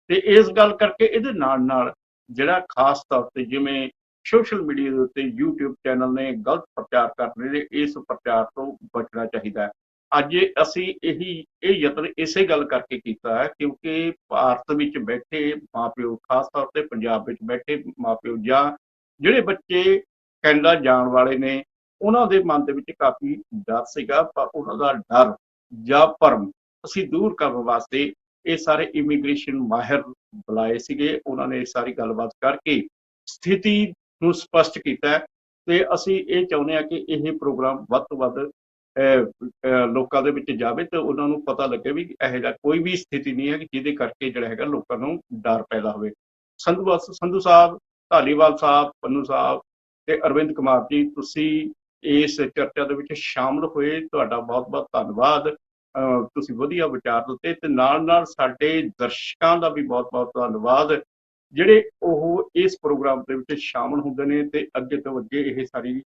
ਤੇ ਇਸ ਗੱਲ ਕਰਕੇ ਇਹਦੇ ਨਾਲ ਨਾਲ ਜਿਹੜਾ ਖਾਸ ਤੌਰ ਤੇ ਜਿਵੇਂ ਸੋਸ਼ਲ ਮੀਡੀਆ ਦੇ ਉੱਤੇ YouTube ਚੈਨਲ ਨੇ ਗਲਤ ਪ੍ਰਚਾਰ ਕਰ ਰਹੇ ਨੇ, ਇਸ ਪ੍ਰਚਾਰ ਤੋਂ ਬਚਣਾ ਚਾਹੀਦਾ ਹੈ। ਅੱਜ ਅਸੀਂ ਇਹ ਯਤਨ ਇਸੇ ਗੱਲ ਕਰਕੇ ਕੀਤਾ ਹੈ ਕਿਉਂਕਿ ਭਾਰਤ ਵਿੱਚ ਬੈਠੇ ਮਾਪਿਓ, ਖਾਸ ਤੌਰ ਤੇ ਪੰਜਾਬ ਵਿੱਚ ਬੈਠੇ ਮਾਪਿਓ ਜਾਂ ਜਿਹੜੇ ਬੱਚੇ ਕੈਨੇਡਾ ਜਾਣ ਵਾਲੇ ਨੇ, ਉਹਨਾਂ ਦੇ ਮਨ ਦੇ ਵਿੱਚ ਕਾਫੀ ਡਰ ਸੀਗਾ, ਪਰ ਉਹਨਾਂ ਦਾ ਡਰ ਜਾਂ ਭਰਮ ਅਸੀਂ ਦੂਰ ਕਰਨ ਵਾਸਤੇ ਇਹ ਸਾਰੇ ਇਮੀਗ੍ਰੇਸ਼ਨ ਮਾਹਿਰ ਬੁਲਾਏ ਸੀਗੇ। ਉਹਨਾਂ ਨੇ ਸਾਰੀ ਗੱਲਬਾਤ ਕਰਕੇ ਸਥਿਤੀ ਨੂੰ ਸਪਸ਼ਟ ਕੀਤਾ ਹੈ ਤੇ ਅਸੀਂ ਇਹ ਚਾਹੁੰਦੇ ਹਾਂ ਕਿ ਇਹ ਪ੍ਰੋਗਰਾਮ ਵੱਧ ਤੋਂ ਵੱਧ ਲੋਕਾਂ ਦੇ ਵਿੱਚ ਜਾਵੇ ਤੇ ਉਹਨਾਂ ਨੂੰ ਪਤਾ ਲੱਗੇ ਵੀ ਇਹੋ ਜਿਹਾ ਕੋਈ ਵੀ ਸਥਿਤੀ ਨਹੀਂ ਹੈ ਕਿ ਜਿਹਦੇ ਕਰਕੇ ਜਿਹੜਾ ਹੈਗਾ ਲੋਕਾਂ ਨੂੰ ਡਰ ਪੈਦਾ ਹੋਵੇ। ਸੰਧੂ ਸਾਹਿਬ, ਧਾਲੀਵਾਲ ਸਾਹਿਬ, ਪੰਨੂ ਸਾਹਿਬ ਤੇ ਅਰਵਿੰਦ ਕੁਮਾਰ ਜੀ, ਤੁਸੀਂ ਇਸ ਚਰਚਾ ਦੇ ਵਿੱਚ ਸ਼ਾਮਲ ਹੋਏ, ਤੁਹਾਡਾ ਬਹੁਤ ਬਹੁਤ ਧੰਨਵਾਦ। ਤੁਸੀਂ ਵਧੀਆ ਵਿਚਾਰ ਦਿੱਤੇ ਤੇ ਨਾਲ ਨਾਲ ਸਾਡੇ ਦਰਸ਼ਕਾਂ ਦਾ ਵੀ ਬਹੁਤ ਬਹੁਤ ਧੰਨਵਾਦ ਜਿਹੜੇ ਉਹ ਇਸ ਪ੍ਰੋਗਰਾਮ ਦੇ ਵਿੱਚ ਸ਼ਾਮਲ ਹੁੰਦੇ ਨੇ ਤੇ ਅੱਗੇ ਤੋਂ ਅੱਗੇ ਇਹ ਸਾਰੀ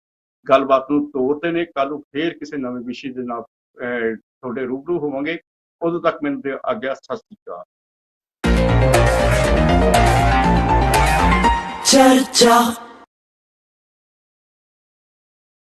ਗੱਲਬਾਤ ਨੂੰ ਤੋਰਦੇ ਨੇ। ਕੱਲ੍ਹ ਨੂੰ ਫੇਰ ਕਿਸੇ ਨਵੇਂ ਵਿਸ਼ੇ ਦੇ ਨਾਲ ਤੁਹਾਡੇ ਰੂਬਰੂ ਹੋਵਾਂਗੇ। ਉਦੋਂ ਤੱਕ ਮੈਨੂੰ ਦਿਓ ਆਗਿਆ। ਸਤਿ ਸ਼੍ਰੀ ਅਕਾਲ। ਚਰਚਾ